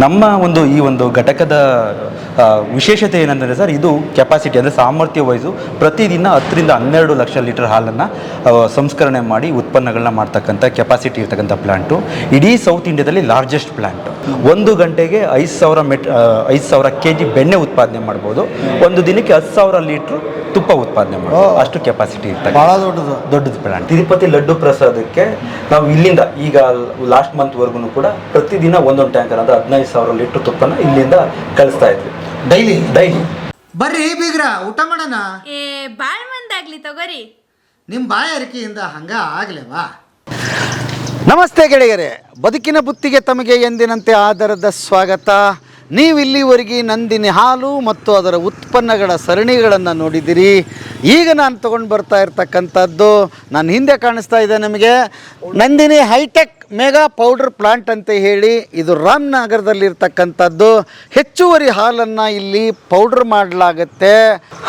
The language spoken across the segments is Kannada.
ನಮ್ಮ ಈ ಒಂದು ಘಟಕದ ವಿಶೇಷತೆ ಏನಂದರೆ ಸರ್, ಇದು ಕೆಪಾಸಿಟಿ ಅಂದರೆ ಸಾಮರ್ಥ್ಯ ವೈಸು ಪ್ರತಿದಿನ 10 ರಿಂದ 12 ಲಕ್ಷ ಲೀಟರ್ ಹಾಲನ್ನು ಸಂಸ್ಕರಣೆ ಮಾಡಿ ಉತ್ಪನ್ನಗಳನ್ನ ಮಾಡ್ತಕ್ಕಂಥ ಕೆಪಾಸಿಟಿ ಇರ್ತಕ್ಕಂಥ ಪ್ಲ್ಯಾಂಟು. ಇಡೀ ಸೌತ್ ಇಂಡಿಯಾದಲ್ಲಿ ಲಾರ್ಜೆಸ್ಟ್ ಪ್ಲ್ಯಾಂಟು. 1 ಗಂಟೆಗೆ 5,000 kg ಬೆಣ್ಣೆ ಉತ್ಪಾದನೆ ಮಾಡ್ಬೋದು. ಒಂದು ದಿನಕ್ಕೆ 10,000 ಲೀಟ್ರ್ ತುಪ್ಪ ಉತ್ಪಾದನೆ ಮಾಡ್ಬೋದು. ಅಷ್ಟು ಕೆಪಾಸಿಟಿ ಇರ್ತದೆ. ಭಾಳ ದೊಡ್ಡದು ಪ್ಲ್ಯಾಂಟ್. ತಿರುಪತಿ ಲಡ್ಡು ಪ್ರಸಾದಕ್ಕೆ ನಾವು ಇಲ್ಲಿಂದ ಈಗ ಲಾಸ್ಟ್ ಮಂತ್ವರೆಗೂ ಕೂಡ ಪ್ರತಿದಿನ ಒಂದೊಂದು ಟ್ಯಾಂಕರ್ ಅಂದರೆ 15,000 ಲೀಟ್ರ್ ತುಪ್ಪನ ಇಲ್ಲಿಂದ ಕಳಿಸ್ತಾ ಇದ್ವಿ ಡೈಲಿ. ಬರ್ರಿ ಬೀಗ್ರ ಊಟ ಮಾಡೋಣ. ಬಾಳ್ ಮಂದಾಗ್ಲಿ ತಗೋರಿ. ನಿಮ್ಮ ಬಾಯಾರಿಕೆಯಿಂದ ಹಂಗ ಆಗ್ಲೇವಾ? ನಮಸ್ತೆ ಗೆಳೆಯರೇ, ಬದುಕಿನ ಬುತ್ತಿಗೆ ತಮಗೆ ಎಂದಿನಂತೆ ಆಧಾರದ ಸ್ವಾಗತ. ನೀವು ಇಲ್ಲಿವರೆಗೆ ನಂದಿನಿ ಹಾಲು ಮತ್ತು ಅದರ ಉತ್ಪನ್ನಗಳ ಸರಣಿಗಳನ್ನು ನೋಡಿದ್ದೀರಿ. ಈಗ ನಾನು ತೊಗೊಂಡು ಬರ್ತಾ ಇರ್ತಕ್ಕಂಥದ್ದು ನನ್ನ ಹಿಂದೆ ಕಾಣಿಸ್ತಾ ಇದೆ ನಿಮಗೆ Nandini hitech mega powder plant ಅಂತ ಹೇಳಿ. ಇದು ರಾಮನಗರದಲ್ಲಿರ್ತಕ್ಕಂಥದ್ದು. ಹೆಚ್ಚುವರಿ ಹಾಲನ್ನು ಇಲ್ಲಿ ಪೌಡ್ರ್ ಮಾಡಲಾಗುತ್ತೆ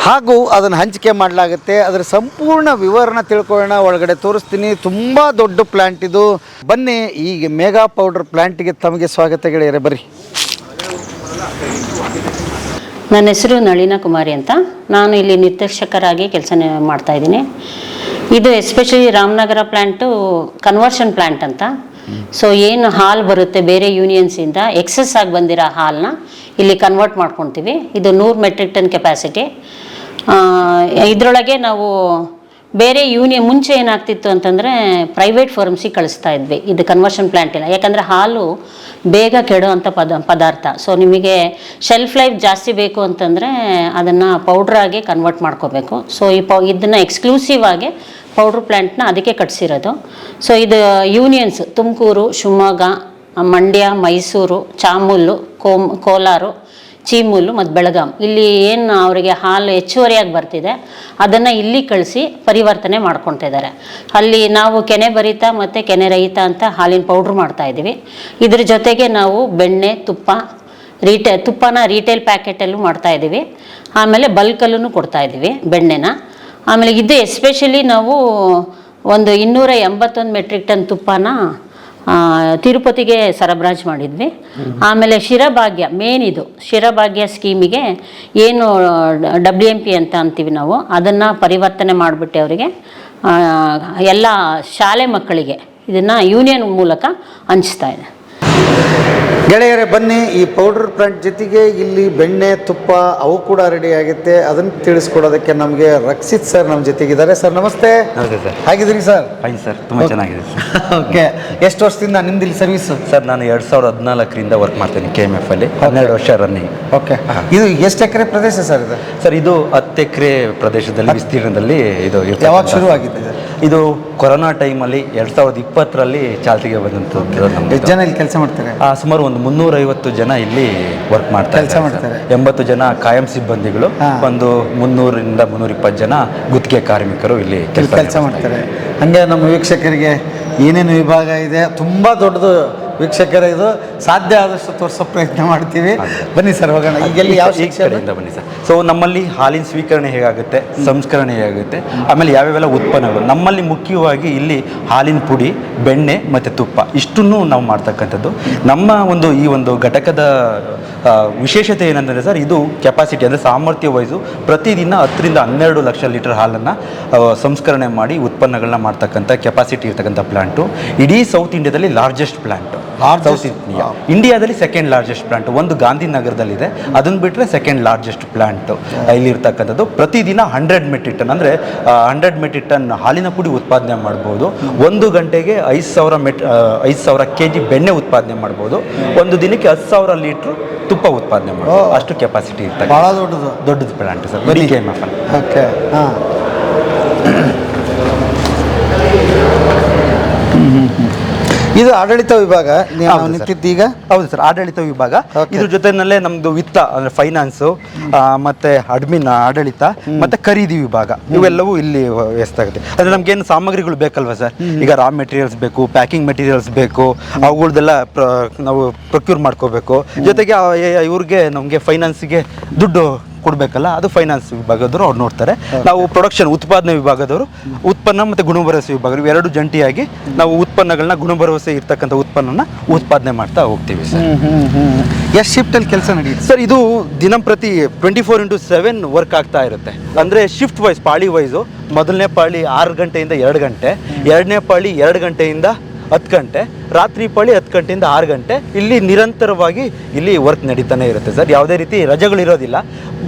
ಹಾಗೂ ಅದನ್ನು ಹಂಚಿಕೆ ಮಾಡಲಾಗುತ್ತೆ. ಅದರ ಸಂಪೂರ್ಣ ವಿವರಣೆ ತಿಳ್ಕೊಳ್ಳೋಣ. ಒಳಗಡೆ ತೋರಿಸ್ತೀನಿ. ತುಂಬ ದೊಡ್ಡ ಪ್ಲ್ಯಾಂಟ್ ಇದು. ಬನ್ನಿ, ಈಗ ಮೆಗಾ ಪೌಡರ್ ಪ್ಲ್ಯಾಂಟಿಗೆ ತಮಗೆ ಸ್ವಾಗತ ಗೆಳೆಯರೇ, ಬರ್ರಿ. ನನ್ನ ಹೆಸರು ನಳಿನಾ ಕುಮಾರಿ ಅಂತ. ನಾನು ಇಲ್ಲಿ ನಿರ್ದೇಶಕರಾಗಿ ಕೆಲಸ ಮಾಡ್ತಾಯಿದ್ದೀನಿ. ಇದು especially Ramanagara plant conversion plant ಅಂತ. ಸೊ ಏನು ಹಾಲು ಬರುತ್ತೆ ಬೇರೆ ಯೂನಿಯನ್ಸಿಂದ ಎಕ್ಸಸ್ ಆಗಿ ಬಂದಿರೋ ಹಾಲನ್ನ ಇಲ್ಲಿ ಕನ್ವರ್ಟ್ ಮಾಡ್ಕೊತೀವಿ. ಇದು 100 ಮೆಟ್ರಿಕ್ ಟನ್ ಕೆಪಾಸಿಟಿ. ಇದರೊಳಗೆ ನಾವು ಬೇರೆ ಮುಂಚೆ ಏನಾಗ್ತಿತ್ತು ಅಂತಂದರೆ ಪ್ರೈವೇಟ್ ಫರ್ಮ್ಸಿಗೆ ಕಳಿಸ್ತಾ ಇದ್ವಿ. ಇದು ಕನ್ವರ್ಷನ್ ಪ್ಲ್ಯಾಂಟ್ ಇಲ್ಲ, ಯಾಕಂದರೆ ಹಾಲು ಬೇಗ ಕೆಡೋ ಅಂಥ ಪದಾರ್ಥ. ಸೊ ನಿಮಗೆ ಶೆಲ್ಫ್ ಲೈಫ್ ಜಾಸ್ತಿ ಬೇಕು ಅಂತಂದರೆ ಅದನ್ನು ಪೌಡ್ರಾಗಿ ಕನ್ವರ್ಟ್ ಮಾಡ್ಕೋಬೇಕು. ಸೊ ಇದನ್ನು ಎಕ್ಸ್ಕ್ಲೂಸಿವ್ ಆಗಿ ಪೌಡ್ರ್ ಪ್ಲ್ಯಾಂಟ್ನ ಅದಕ್ಕೆ ಕಟ್ಸಿರೋದು. ಸೊ ಇದು ಯೂನಿಯನ್ಸ್ ತುಮಕೂರು, ಶಿವಮೊಗ್ಗ, ಮಂಡ್ಯ, ಮೈಸೂರು, ಚಾಮೂಲು, ಕೋಲಾರ, ಚೀಮೂಲು ಮತ್ತು ಬೆಳಗಾಂ, ಇಲ್ಲಿ ಏನು ಅವರಿಗೆ ಹಾಲು ಹೆಚ್ಚುವರಿಯಾಗಿ ಬರ್ತಿದೆ ಅದನ್ನು ಇಲ್ಲಿ ಕಳಿಸಿ ಪರಿವರ್ತನೆ ಮಾಡ್ಕೊತಾ ಇದ್ದಾರೆ. ಅಲ್ಲಿ ನಾವು ಕೆನೆ ಭರಿತ ಮತ್ತು ಕೆನೆ ರಹಿತ ಅಂತ ಹಾಲಿನ ಪೌಡ್ರ್ ಮಾಡ್ತಾಯಿದ್ದೀವಿ. ಇದ್ರ ಜೊತೆಗೆ ನಾವು ಬೆಣ್ಣೆ, ತುಪ್ಪನ ರೀಟೇಲ್ ಪ್ಯಾಕೆಟಲ್ಲೂ ಮಾಡ್ತಾಯಿದ್ದೀವಿ. ಆಮೇಲೆ ಬಲ್ಕಲ್ಲೂ ಕೊಡ್ತಾಯಿದ್ದೀವಿ ಬೆಣ್ಣೆನ. ಆಮೇಲೆ ಇದು ಎಸ್ಪೆಷಲಿ ನಾವು ಒಂದು 281 ಮೆಟ್ರಿಕ್ ಟನ್ ತುಪ್ಪನ ತಿರುಪತಿಗೆ ಸರಬರಾಜು ಮಾಡಿದ್ವಿ. ಆಮೇಲೆ ಶಿರಭಾಗ್ಯ, ಮೇನ್ ಇದು ಶಿರಭಾಗ್ಯ ಸ್ಕೀಮಿಗೆ ಏನು WMP ಅಂತ ಅಂತೀವಿ ನಾವು, ಅದನ್ನು ಪರಿವರ್ತನೆ ಮಾಡಿಬಿಟ್ಟು ಅವರಿಗೆ ಎಲ್ಲ ಶಾಲೆ ಮಕ್ಕಳಿಗೆ ಇದನ್ನು ಯೂನಿಯನ್ ಮೂಲಕ ಹಂಚ್ತಾ ಇದೆ. ಗೆಳೆಯರೇ ಬನ್ನಿ, ಈ ಪೌಡರ್ ಪ್ಲಾಂಟ್ ಜೊತೆಗೆ ಇಲ್ಲಿ ಬೆಣ್ಣೆ, ತುಪ್ಪ ಅವು ಕೂಡ ರೆಡಿ ಆಗುತ್ತೆ. ಅದನ್ನು ತಿಳಿಸ್ಕೊಡೋದಕ್ಕೆ ನಮಗೆ ರಕ್ಷಿತ್ ಸರ್ ನಮ್ಮ ಜೊತೆಗಿದ್ದಾರೆ. ಸರ್ ನಮಸ್ತೆ. ನಮಸ್ತೆ ಸರ್. ಹೇಗಿದ್ದೀರಿ ಸರ್? ಫೈನ್ ಸರ್, ತುಂಬ ಚೆನ್ನಾಗಿದೆ ಸರ್. ಓಕೆ, ಎಷ್ಟು ವರ್ಷದಿಂದ ನಿಮ್ದು ಇಲ್ಲಿ ಸರ್ವಿಸ್? ಸರ್ ನಾನು 2014ರಿಂದ ವರ್ಕ್ ಮಾಡ್ತೀನಿ KMF ಅಲ್ಲಿ. 12 ವರ್ಷ ರನ್ನಿಂಗ್. ಓಕೆ, ಇದು ಎಷ್ಟು ಎಕರೆ ಪ್ರದೇಶ ಸರ್ ಇದು? ಸರ್ ಇದು 10 ಎಕರೆ ಪ್ರದೇಶದಲ್ಲಿ ವಿಸ್ತೀರ್ಣದಲ್ಲಿ ಇದು. ಯಾವಾಗ ಶುರು ಆಗಿದೆ ಇದು? ಕೊರೋನಾ ಟೈಮಲ್ಲಿ 2020ರಲ್ಲಿ ಚಾಲ್ತಿಗೆ ಬಂದಂಥದ್ದು. ಎಷ್ಟು ಜನ ಇಲ್ಲಿ ಕೆಲಸ ಮಾಡ್ತಾರೆ? ಸುಮಾರು ಒಂದು 350 ಜನ ಇಲ್ಲಿ ವರ್ಕ್ ಮಾಡ್ತಾರೆ. 80 ಜನ ಕಾಯಂ ಸಿಬ್ಬಂದಿಗಳು, ಒಂದು 300ರಿಂದ 320 ಜನ ಗುತ್ತಿಗೆ ಕಾರ್ಮಿಕರು ಇಲ್ಲಿ ಕೆಲಸ ಮಾಡ್ತಾರೆ. ಹಾಗೆ ನಮ್ಮ ವೀಕ್ಷಕರಿಗೆ ಏನೇನು ವಿಭಾಗ ಇದೆ, ತುಂಬ ದೊಡ್ಡದು ವೀಕ್ಷಕರೇ, ಇದು ಸಾಧ್ಯ ಆದಷ್ಟು ತೋರಿಸೋ ಪ್ರಯತ್ನ ಮಾಡ್ತೀವಿ. ಬನ್ನಿ ಸರ್, ಹೋಗೋಣ. ಈಗೆಲ್ಲಿ ಯಾವ ಕಡೆಯಿಂದ ಬನ್ನಿ ಸರ್. ಸೊ ನಮ್ಮಲ್ಲಿ ಹಾಲಿನ ಸ್ವೀಕರಣೆ ಹೇಗಾಗುತ್ತೆ, ಸಂಸ್ಕರಣೆ ಹೇಗಾಗುತ್ತೆ, ಆಮೇಲೆ ಯಾವ್ಯಾವೆಲ್ಲ ಉತ್ಪನ್ನಗಳು ನಮ್ಮಲ್ಲಿ ಮುಖ್ಯವಾಗಿ ಇಲ್ಲಿ ಹಾಲಿನ ಪುಡಿ, ಬೆಣ್ಣೆ ಮತ್ತು ತುಪ್ಪ ಇಷ್ಟನ್ನು ನಾವು ಮಾಡ್ತಕ್ಕಂಥದ್ದು. ನಮ್ಮ ಈ ಒಂದು ಘಟಕದ ವಿಶೇಷತೆ ಏನಂದರೆ ಸರ್, ಇದು ಕೆಪಾಸಿಟಿ ಅಂದರೆ ಸಾಮರ್ಥ್ಯ ವೈಸು ಪ್ರತಿದಿನ 10 ರಿಂದ 12 ಲಕ್ಷ ಲೀಟರ್ ಹಾಲನ್ನು ಸಂಸ್ಕರಣೆ ಮಾಡಿ ಉತ್ಪನ್ನಗಳನ್ನ ಮಾಡ್ತಕ್ಕಂಥ ಕೆಪಾಸಿಟಿ ಇರ್ತಕ್ಕಂಥ ಪ್ಲ್ಯಾಂಟು. ಇಡೀ ಸೌತ್ ಇಂಡಿಯಾದಲ್ಲಿ ಲಾರ್ಜೆಸ್ಟ್ ಪ್ಲ್ಯಾಂಟು. ಇಂಡಿಯಾದಲ್ಲಿ ಸೆಕೆಂಡ್ ಲಾರ್ಜೆಸ್ಟ್ ಪ್ಲಾಂಟ್ ಒಂದು ಗಾಂಧಿನಗರದಲ್ಲಿದೆ. ಅದನ್ನು ಬಿಟ್ಟರೆ ಸೆಕೆಂಡ್ ಲಾರ್ಜೆಸ್ಟ್ ಪ್ಲಾಂಟ್ ಇಲ್ಲಿರ್ತಕ್ಕಂಥದ್ದು. ಪ್ರತಿದಿನ 100 ಮೆಟ್ರಿಕ್ ಟನ್ ಅಂದರೆ 100 ಮೆಟ್ರಿಕ್ ಟನ್ ಹಾಲಿನ ಪುಡಿ ಉತ್ಪಾದನೆ ಮಾಡ್ಬೋದು. 1 ಗಂಟೆಗೆ 5,000 kg ಬೆಣ್ಣೆ ಉತ್ಪಾದನೆ ಮಾಡ್ಬೋದು. ಒಂದು ದಿನಕ್ಕೆ 10,000 ಲೀಟ್ರ್ ತುಪ್ಪ ಉತ್ಪಾದನೆ ಮಾಡ್ಬೋದು. ಅಷ್ಟು ಕೆಪಾಸಿಟಿ ಇರ್ತದೆ. ಭಾಳ ದೊಡ್ಡದು ಪ್ಲಾಂಟ್ ಸರ್. KMF. ಓಕೆ, ಹಾಂ. ಇದು ಆಡಳಿತ ವಿಭಾಗ ನಿಂತಿದ್ದು ಈಗ? ಹೌದು ಸರ್, ಆಡಳಿತ ವಿಭಾಗ. ಇದ್ರ ಜೊತೆನಲ್ಲೇ ನಮ್ದು ವಿತ್ತ ಅಂದ್ರೆ ಫೈನಾನ್ಸು, ಮತ್ತೆ ಅಡ್ಮಿನ್ ಆಡಳಿತ, ಮತ್ತೆ ಖರೀದಿ ವಿಭಾಗ, ಇವೆಲ್ಲವೂ ಇಲ್ಲಿ ವ್ಯವಸ್ಥೆ ಅಂದ್ರೆ ನಮ್ಗೇನು ಸಾಮಗ್ರಿಗಳು ಬೇಕಲ್ವಾ ಸರ್? ಈಗ ರಾ ಮೆಟೀರಿಯಲ್ಸ್ ಬೇಕು, ಪ್ಯಾಕಿಂಗ್ ಮೆಟೀರಿಯಲ್ಸ್ ಬೇಕು, ಅವುಗಳದೆಲ್ಲ ನಾವು ಪ್ರೊಕ್ಯೂರ್ ಮಾಡ್ಕೋಬೇಕು. ಜೊತೆಗೆ ಇವ್ರಿಗೆ ನಮಗೆ ಫೈನಾನ್ಸಿಗೆ ದುಡ್ಡು ಕೊಡಬೇಕಲ್ಲ, ಅದು ಫೈನಾನ್ಸ್ ವಿಭಾಗದವರು ಅವ್ರು ನೋಡ್ತಾರೆ. ನಾವು ಪ್ರೊಡಕ್ಷನ್ ಉತ್ಪಾದನೆ ವಿಭಾಗದವರು ಉತ್ಪನ್ನ ಮತ್ತು ಗುಣಭರವಸೆ ವಿಭಾಗ ಇವೆರಡು ಜಂಟಿಯಾಗಿ ನಾವು ಉತ್ಪನ್ನಗಳನ್ನ ಗುಣಭರವಸೆ ಇರ್ತಕ್ಕಂಥ ಉತ್ಪನ್ನನ ಉತ್ಪಾದನೆ ಮಾಡ್ತಾ ಹೋಗ್ತೀವಿ ಸರ್. ಎಷ್ಟು ಶಿಫ್ಟಲ್ಲಿ ಕೆಲಸ ನಡೆಯುತ್ತೆ? ಸರ್ ಇದು ದಿನಂಪ್ರತಿ 24x7 ವರ್ಕ್ ಆಗ್ತಾ ಇರುತ್ತೆ. ಅಂದರೆ ಶಿಫ್ಟ್ ವೈಸ್, ಪಾಳಿ ವೈಸು. ಮೊದಲನೇ ಪಾಳಿ 6 ಗಂಟೆಯಿಂದ 2 ಗಂಟೆ, ಎರಡನೇ ಪಾಳಿ 2 ಗಂಟೆಯಿಂದ 10 ಗಂಟೆ, ರಾತ್ರಿ ಪಾಳಿ 10 ಗಂಟೆಯಿಂದ 6 ಗಂಟೆ. ಇಲ್ಲಿ ನಿರಂತರವಾಗಿ ಇಲ್ಲಿ ವರ್ಕ್ ನಡೀತಾನೆ ಇರುತ್ತೆ ಸರ್. ಯಾವುದೇ ರೀತಿ ರಜೆಗಳಿರೋದಿಲ್ಲ.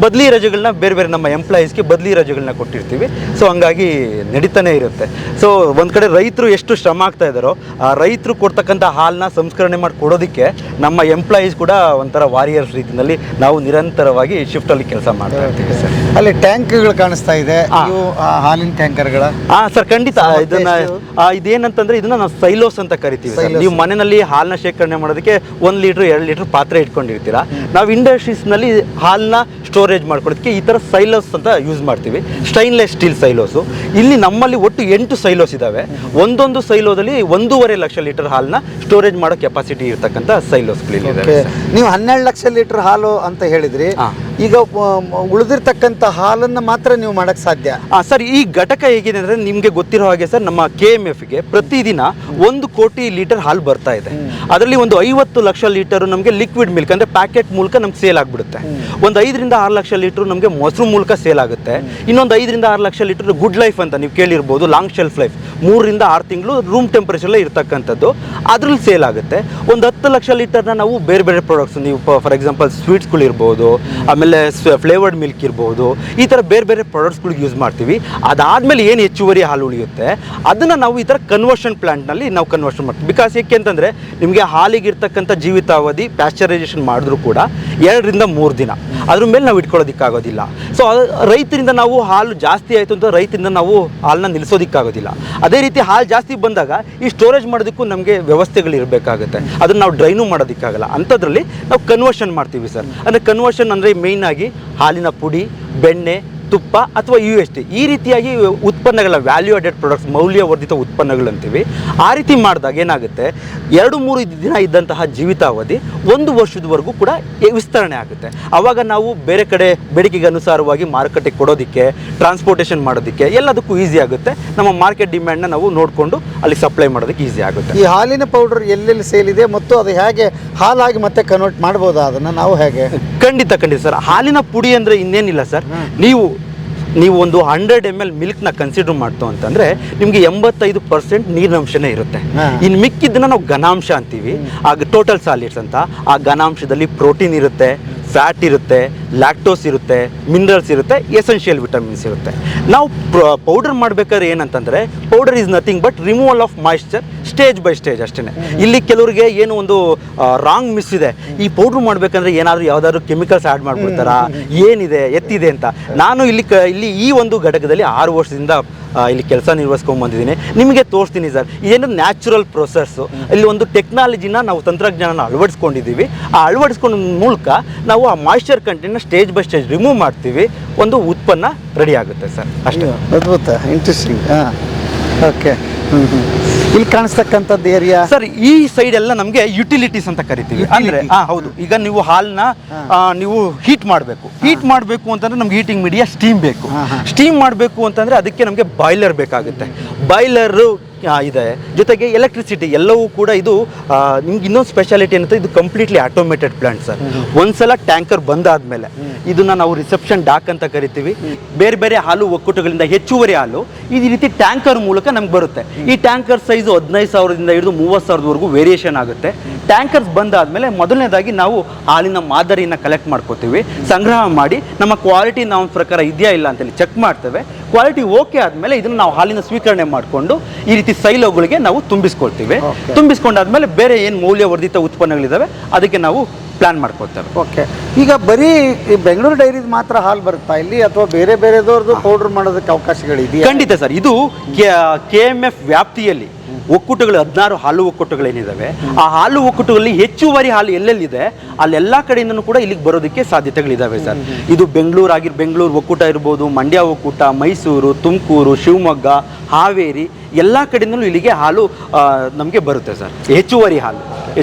ಬದಲಿ ರಜೆಗಳನ್ನ ಬೇರೆ ಬೇರೆ ನಮ್ಮ ಎಂಪ್ಲಾಯೀಸ್ಗೆ ಬದಲಿ ರಜೆಗಳನ್ನ ಕೊಟ್ಟಿರ್ತೀವಿ. ಸೊ ಹಂಗಾಗಿ ನಡೀತಾನೆ ಇರುತ್ತೆ. ಸೊ ಒಂದು ಕಡೆ ರೈತರು ಎಷ್ಟು ಶ್ರಮ ಆಗ್ತಾ ಇದ್ದಾರೋ, ಆ ರೈತರು ಕೊಡ್ತಕ್ಕಂಥ ಹಾಲನ್ನ ಸಂಸ್ಕರಣೆ ಮಾಡಿ ಕೊಡೋದಕ್ಕೆ ನಮ್ಮ ಎಂಪ್ಲಾಯೀಸ್ ಕೂಡ ಒಂಥರ ವಾರಿಯರ್ಸ್ ರೀತಿಯಲ್ಲಿ ನಾವು ನಿರಂತರವಾಗಿ ಶಿಫ್ಟಲ್ಲಿ ಕೆಲಸ ಮಾಡ್ತಾ ಇರ್ತೀವಿ ಸರ್. ಅಲ್ಲಿ ಟ್ಯಾಂಕ್ಗಳು ಕಾಣಿಸ್ತಾ ಇದೆ, ಇವು ಹಾಲಿನ ಟ್ಯಾಂಕರ್ಗಳ? ಹಾಂ ಸರ್, ಖಂಡಿತ. ಇದನ್ನ ಇದೇನಂತಂದ್ರೆ ಇದನ್ನ ನಾವು ಸೈಲೋಸ್ ಅಂತ ಕರಿತೀವಿ ಸರ್. ನೀವು ಮನೆಯಲ್ಲಿ ಹಾಲನ್ನ ಶೇಖರಣೆ ಮಾಡೋದಕ್ಕೆ 1 ಲೀಟ್ರ್ 2 ಲೀಟ್ರ್ ಪಾತ್ರೆ ಇಟ್ಕೊಂಡಿರ್ತೀರಾ. ನಾವು ಇಂಡಸ್ಟ್ರೀಸ್ನಲ್ಲಿ ಹಾಲನ್ನ ಸ್ಟೋರೇಜ್ ಮಾಡ್ಕೊಳ್ಳೋದಕ್ಕೆ ಈ ಥರ ಸೈಲೋಸ್ ಅಂತ ಯೂಸ್ ಮಾಡ್ತೀವಿ. Stainless steel silos. ಇಲ್ಲಿ ನಮ್ಮಲ್ಲಿ ಒಟ್ಟು 8 ಸೈಲೋಸ್ ಇದ್ದಾವೆ. ಒಂದೊಂದು ಸೈಲೋದಲ್ಲಿ 1.5 ಲಕ್ಷ ಲೀಟರ್ ಹಾಲನ್ನ ಸ್ಟೋರೇಜ್ ಮಾಡೋ ಕೆಪಾಸಿಟಿ ಇರ್ತಕ್ಕಂಥ ಸೈಲೋಸ್ಗಳಿದ್ದಾವೆ. ನೀವು 12 ಲಕ್ಷ ಲೀಟರ್ ಹಾಲು ಅಂತ ಹೇಳಿದ್ರಿ. ಈಗ ಉಳಿದಿರ್ತಕ್ಕಂಥ ಹಾಲನ್ನು ಮಾತ್ರ ನೀವು ಮಾಡಕ್ಕೆ ಸಾಧ್ಯ? ಸರ್, ಈ ಘಟಕ ಹೇಗಿದೆ ಅಂದರೆ ನಿಮಗೆ ಗೊತ್ತಿರೋ ಹಾಗೆ ಸರ್, ನಮ್ಮ KMFಗೆ ಪ್ರತಿದಿನ 1 ಕೋಟಿ ಲೀಟರ್ ಹಾಲು ಬರ್ತಾ ಇದೆ. ಅದರಲ್ಲಿ ಒಂದು 50 ಲಕ್ಷ ಲೀಟರ್ ನಮಗೆ ಲಿಕ್ವಿಡ್ ಮಿಲ್ಕ್ ಅಂದರೆ ಪ್ಯಾಕೆಟ್ ಮೂಲಕ ನಮ್ಗೆ ಸೇಲ್ ಆಗಿಬಿಡುತ್ತೆ. ಒಂದು 5 ರಿಂದ 6 ಲಕ್ಷ ಲೀಟರ್ ನಮಗೆ ಮೊಸರು ಮೂಲಕ ಸೇಲ್ ಆಗುತ್ತೆ. ಇನ್ನೊಂದು 5 ರಿಂದ 6 ಲಕ್ಷ ಲೀಟರ್ ಗುಡ್ ಲೈಫ್ ಅಂತ ನೀವು ಕೇಳಿರ್ಬೋದು, ಲಾಂಗ್ ಶೆಲ್ಫ್ ಲೈಫ್, 3 ರಿಂದ 6 ತಿಂಗಳು ರೂಮ್ ಟೆಂಪರೇಚರ್ಲೇ ಇರ್ತಕ್ಕಂಥದ್ದು, ಅದ್ರಲ್ಲಿ ಸೇಲ್ ಆಗುತ್ತೆ. ಒಂದು 10 ಲಕ್ಷ ಲೀಟರ್ನ ನಾವು ಬೇರೆ ಬೇರೆ ಪ್ರಾಡಕ್ಟ್ಸ್, ನೀವು ಫಾರ್ ಎಕ್ಸಾಂಪಲ್ ಸ್ವೀಟ್ಸ್ಗಳು ಇರ್ಬೋದು, ಆಮೇಲೆ ಫ್ಲೇವರ್ಡ್ ಮಿಲ್ಕ್ ಇರ್ಬೋದು, ಈ ಥರ ಬೇರೆ ಬೇರೆ ಪ್ರಾಡಕ್ಟ್ಸ್ಗಳಿಗೆ ಯೂಸ್ ಮಾಡ್ತೀವಿ. ಅದಾದಮೇಲೆ ಏನು ಹೆಚ್ಚುವರಿ ಹಾಲು ಉಳಿಯುತ್ತೆ ಅದನ್ನು ನಾವು ಈ ಥರ ಕನ್ವರ್ಷನ್ ಪ್ಲಾಂಟ್ನಲ್ಲಿ ನಾವು ಕನ್ವರ್ಷನ್ ಮಾಡ್ತೀವಿ. ಬಿಕಾಸ್ ಏಕೆ ಅಂತಂದರೆ ನಿಮಗೆ ಹಾಲಿಗಿರ್ತಕ್ಕಂಥ ಜೀವಿತಾವಧಿ ಪ್ಯಾಸ್ಚರೈಸೇಷನ್ ಮಾಡಿದ್ರೂ ಕೂಡ 2 ರಿಂದ 3 ದಿನ, ಅದ್ರ ಮೇಲೆ ನಾವು ಇಟ್ಕೊಳ್ಳೋದಕ್ಕಾಗೋದಿಲ್ಲ. ಸೊ ರೈತರಿಂದ ನಾವು ಹಾಲು ಜಾಸ್ತಿ ಆಯಿತು ಅಂತ ರೈತರಿಂದ ನಾವು ಹಾಲನ್ನ ನಿಲ್ಲಿಸೋದಕ್ಕಾಗೋದಿಲ್ಲ. ಅದೇ ರೀತಿ ಹಾಲು ಜಾಸ್ತಿ ಬಂದಾಗ ಈ ಸ್ಟೋರೇಜ್ ಮಾಡೋದಕ್ಕೂ ನಮಗೆ ವ್ಯವಸ್ಥೆಗಳು ಇರಬೇಕಾಗುತ್ತೆ. ಅದನ್ನು ನಾವು ಡ್ರೈನು ಮಾಡೋದಕ್ಕಾಗಲ್ಲ. ಅಂಥದ್ರಲ್ಲಿ ನಾವು ಕನ್ವರ್ಷನ್ ಮಾಡ್ತೀವಿ ಸರ್. ಅಂದರೆ ಕನ್ವರ್ಷನ್ ಅಂದರೆ ಮೇಯ್ನ್ ಆಗಿ ಹಾಲಿನ ಪುಡಿ, ಬೆಣ್ಣೆ, ತುಪ್ಪ ಅಥವಾ UST ಈ ರೀತಿಯಾಗಿ ಉತ್ಪನ್ನಗಳ ವ್ಯಾಲ್ಯೂ ಆಡೆಡ್ ಪ್ರಾಡಕ್ಟ್ಸ್, ಮೌಲ್ಯವರ್ಧಿತ ಉತ್ಪನ್ನಗಳಂತೀವಿ. ಆ ರೀತಿ ಮಾಡಿದಾಗ ಏನಾಗುತ್ತೆ, 2-3 ದಿನ ಇದ್ದಂತಹ ಜೀವಿತಾವಧಿ 1 ವರ್ಷದವರೆಗೂ ಕೂಡ ವಿಸ್ತರಣೆ ಆಗುತ್ತೆ. ಆವಾಗ ನಾವು ಬೇರೆ ಕಡೆ ಬೇಡಿಕೆಗೆ ಅನುಸಾರವಾಗಿ ಮಾರುಕಟ್ಟೆಗೆ ಕೊಡೋದಕ್ಕೆ, ಟ್ರಾನ್ಸ್ಪೋರ್ಟೇಷನ್ ಮಾಡೋದಕ್ಕೆ ಎಲ್ಲದಕ್ಕೂ ಈಸಿ ಆಗುತ್ತೆ. ನಮ್ಮ ಮಾರ್ಕೆಟ್ ಡಿಮ್ಯಾಂಡ್ನ ನಾವು ನೋಡಿಕೊಂಡು ಅಲ್ಲಿ ಸಪ್ಲೈ ಮಾಡೋದಕ್ಕೆ ಈಸಿ ಆಗುತ್ತೆ. ಈ ಹಾಲಿನ ಪೌಡರ್ ಎಲ್ಲೆಲ್ಲಿ ಸೇಲ್ ಇದೆ ಮತ್ತು ಅದು ಹೇಗೆ ಹಾಲಾಗಿ ಮತ್ತೆ ಕನ್ವರ್ಟ್ ಮಾಡ್ಬೋದಾ ಅದನ್ನು ನಾವು ಹೇಗೆ? ಖಂಡಿತ ಸರ್. ಹಾಲಿನ ಪುಡಿ ಅಂದರೆ ಇನ್ನೇನಿಲ್ಲ ಸರ್, ನೀವು ಒಂದು 100 ml ಮಿಲ್ಕ್ನ ಕನ್ಸಿಡರ್ ಮಾಡ್ತು ಅಂತಂದರೆ ನಿಮಗೆ 85% ನೀರಿನಂಶನೇ ಇರುತ್ತೆ. ಇನ್ನು ಮಿಕ್ಕಿದ್ದನ್ನ ನಾವು ಘನಾಂಶ ಅಂತೀವಿ, ಆಗ ಟೋಟಲ್ ಸಾಲಿಡ್ಸ್ ಅಂತ. ಆ ಘನಾಂಶದಲ್ಲಿ ಪ್ರೋಟೀನ್ ಇರುತ್ತೆ, ಫ್ಯಾಟ್ ಇರುತ್ತೆ, ಲ್ಯಾಕ್ಟೋಸ್ ಇರುತ್ತೆ, ಮಿನರಲ್ಸ್ ಇರುತ್ತೆ, ಎಸೆನ್ಷಿಯಲ್ ವಿಟಮಿನ್ಸ್ ಇರುತ್ತೆ. ನಾವು ಪೌಡರ್ ಮಾಡಬೇಕಾದ್ರೆ ಏನಂತಂದರೆ, powder is nothing but removal of moisture stage by stage ಅಷ್ಟೇ. ಇಲ್ಲಿ ಕೆಲವರಿಗೆ ಏನು ಒಂದು ರಾಂಗ್ ಮಿಸ್ ಇದೆ, ಈ ಪೌಡ್ರ್ ಮಾಡಬೇಕಂದ್ರೆ ಯಾವುದಾದ್ರು ಕೆಮಿಕಲ್ಸ್ ಆ್ಯಡ್ ಮಾಡಿಬಿಡ್ತಾರಾ, ಏನಿದೆ ಎತ್ತಿದೆ ಅಂತ. ನಾನು ಇಲ್ಲಿ ಈ ಒಂದು ಘಟಕದಲ್ಲಿ 6 ವರ್ಷದಿಂದ ಇಲ್ಲಿ ಕೆಲಸ ನಿರ್ವಹಿಸ್ಕೊಂಡು ಬಂದಿದ್ದೀನಿ. ನಿಮಗೆ ತೋರಿಸ್ತೀನಿ ಸರ್, ಇದೇನು ನ್ಯಾಚುರಲ್ ಪ್ರೊಸೆಸ್ಸು. ಇಲ್ಲಿ ಒಂದು ಟೆಕ್ನಾಲಜಿನ ನಾವು ತಂತ್ರಜ್ಞಾನ ಅಳವಡಿಸ್ಕೊಂಡಿದ್ದೀವಿ. ಆ ಅಳವಡಿಸ್ಕೊಂಡ ಮೂಲಕ ನಾವು ಆ ಮಾಯಿಶ್ಚರ್ ಕಂಟೆಂಟ್ನ ಸ್ಟೇಜ್ ಬೈ ಸ್ಟೇಜ್ ರಿಮೂವ್ ಮಾಡ್ತೀವಿ, ಒಂದು ಉತ್ಪನ್ನ ರೆಡಿ ಆಗುತ್ತೆ ಸರ್. ಅಷ್ಟೇ. ಅದ್ಭುತ, ಇಂಟ್ರೆಸ್ಟಿಂಗ್. ಓಕೆ. ಇಲ್ಲಿ ಕಾಣಿಸ್ತಕ್ಕಂಥದ್ದು ಏರಿಯಾ ಸರ್, ಈ ಸೈಡ್ ಎಲ್ಲ ನಮಗೆ ಯುಟಿಲಿಟೀಸ್ ಅಂತ ಕರಿತೀವಿ. ಅಂದರೆ ಹೌದು, ಈಗ ನೀವು ಹಾಲನ್ನ ನೀವು ಹೀಟ್ ಮಾಡಬೇಕು ಅಂತಂದ್ರೆ ನಮ್ಗೆ ಹೀಟಿಂಗ್ ಮೀಡಿಯಾ ಸ್ಟೀಮ್ ಬೇಕು. ಸ್ಟೀಮ್ ಮಾಡಬೇಕು ಅಂತಂದ್ರೆ ಅದಕ್ಕೆ ನಮಗೆ ಬಾಯ್ಲರ್ ಬೇಕಾಗುತ್ತೆ. ಬಾಯ್ಲರು ಇದೆ, ಜೊತೆಗೆ ಎಲೆಕ್ಟ್ರಿಸಿಟಿ ಎಲ್ಲವೂ ಕೂಡ. ಇದು ನಿಮ್ಗೆ ಇನ್ನೊಂದು ಸ್ಪೆಷಾಲಿಟಿ ಏನಂತ, ಇದು ಕಂಪ್ಲೀಟ್ಲಿ ಆಟೋಮೇಟೆಡ್ ಪ್ಲಾಂಟ್ ಸರ್. ಒಂದ್ಸಲ ಟ್ಯಾಂಕರ್ ಬಂದಾದ್ಮೇಲೆ ಇದನ್ನ ನಾವು ರಿಸೆಪ್ಷನ್ ಡಾಕ್ ಅಂತ ಕರಿತೀವಿ. ಬೇರೆ ಬೇರೆ ಹಾಲು ಒಕ್ಕೂಟಗಳಿಂದ ಹೆಚ್ಚುವರಿ ಹಾಲು ಈ ರೀತಿ ಟ್ಯಾಂಕರ್ ಮೂಲಕ ನಮ್ಗೆ ಬರುತ್ತೆ. ಈ ಟ್ಯಾಂಕರ್ ಸೈಜು 15,000ದಿಂದ ಹಿಡಿದು 30,000ವರೆಗೂ ವೇರಿಯೇಷನ್ ಆಗುತ್ತೆ. ಟ್ಯಾಂಕರ್ಸ್ ಬಂದಾದ್ಮೇಲೆ ಮೊದಲನೇದಾಗಿ ನಾವು ಹಾಲಿನ ಮಾದರಿನ ಕಲೆಕ್ಟ್ ಮಾಡ್ಕೋತೀವಿ, ಸಂಗ್ರಹ ಮಾಡಿ ನಮ್ಮ ಕ್ವಾಲಿಟಿ ನಾವು ಪ್ರಕಾರ ಇದೆಯಾ ಇಲ್ಲ ಅಂತೇಳಿ ಚೆಕ್ ಮಾಡ್ತೇವೆ. ಕ್ವಾಲಿಟಿ ಓಕೆ ಆದಮೇಲೆ ಇದನ್ನು ನಾವು ಹಾಲಿನ ಸ್ವೀಕರಣೆ ಮಾಡಿಕೊಂಡು ಈ ರೀತಿ ಸೈಲೋಗಳಿಗೆ ನಾವು ತುಂಬಿಸ್ಕೊಳ್ತೀವಿ. ತುಂಬಿಸ್ಕೊಂಡಾದ್ಮೇಲೆ ಬೇರೆ ಏನು ಮೌಲ್ಯವರ್ಧಿತ ಉತ್ಪನ್ನಗಳಿದ್ದಾವೆ ಅದಕ್ಕೆ ನಾವು ಪ್ಲಾನ್ ಮಾಡ್ಕೊಳ್ತೇವೆ. ಓಕೆ. ಈಗ ಬರೀ ಬೆಂಗಳೂರು ಡೈರಿದ ಮಾತ್ರ ಹಾಲು ಬರುತ್ತಾ ಇಲ್ಲಿ, ಅಥವಾ ಬೇರೆ ಬೇರೆದವ್ರದ್ದು ಪೌಡರ್ ಮಾಡೋದಕ್ಕೆ ಅವಕಾಶಗಳಿದೆಯಾ? ಖಂಡಿತ ಸರ್. ಇದು KMF ವ್ಯಾಪ್ತಿಯಲ್ಲಿ ಒಕ್ಕೂಟಗಳು 16 ಹಾಲು ಒಕ್ಕೂಟಗಳೇನಿದ್ದಾವೆ. ಆ ಹಾಲು ಒಕ್ಕೂಟಗಳಲ್ಲಿ ಹೆಚ್ಚುವರಿ ಹಾಲು ಎಲ್ಲೆಲ್ಲಿದೆ ಅಲ್ಲೆಲ್ಲ ಕಡೆಯಿಂದನೂ ಕೂಡ ಇಲ್ಲಿಗೆ ಬರೋದಕ್ಕೆ ಸಾಧ್ಯತೆಗಳಿದ್ದಾವೆ ಸರ್. ಇದು ಬೆಂಗಳೂರು ಒಕ್ಕೂಟ ಇರ್ಬೋದು, ಮಂಡ್ಯ ಒಕ್ಕೂಟ, ಮೈಸೂರು, ತುಮಕೂರು, ಶಿವಮೊಗ್ಗ, ಹಾವೇರಿ ಎಲ್ಲ ಕಡೆಯಿಂದಲೂ ಇಲ್ಲಿಗೆ ಹಾಲು ನಮಗೆ ಬರುತ್ತೆ ಸರ್. ಹೆಚ್ಚುವರಿ ಹಾಲು.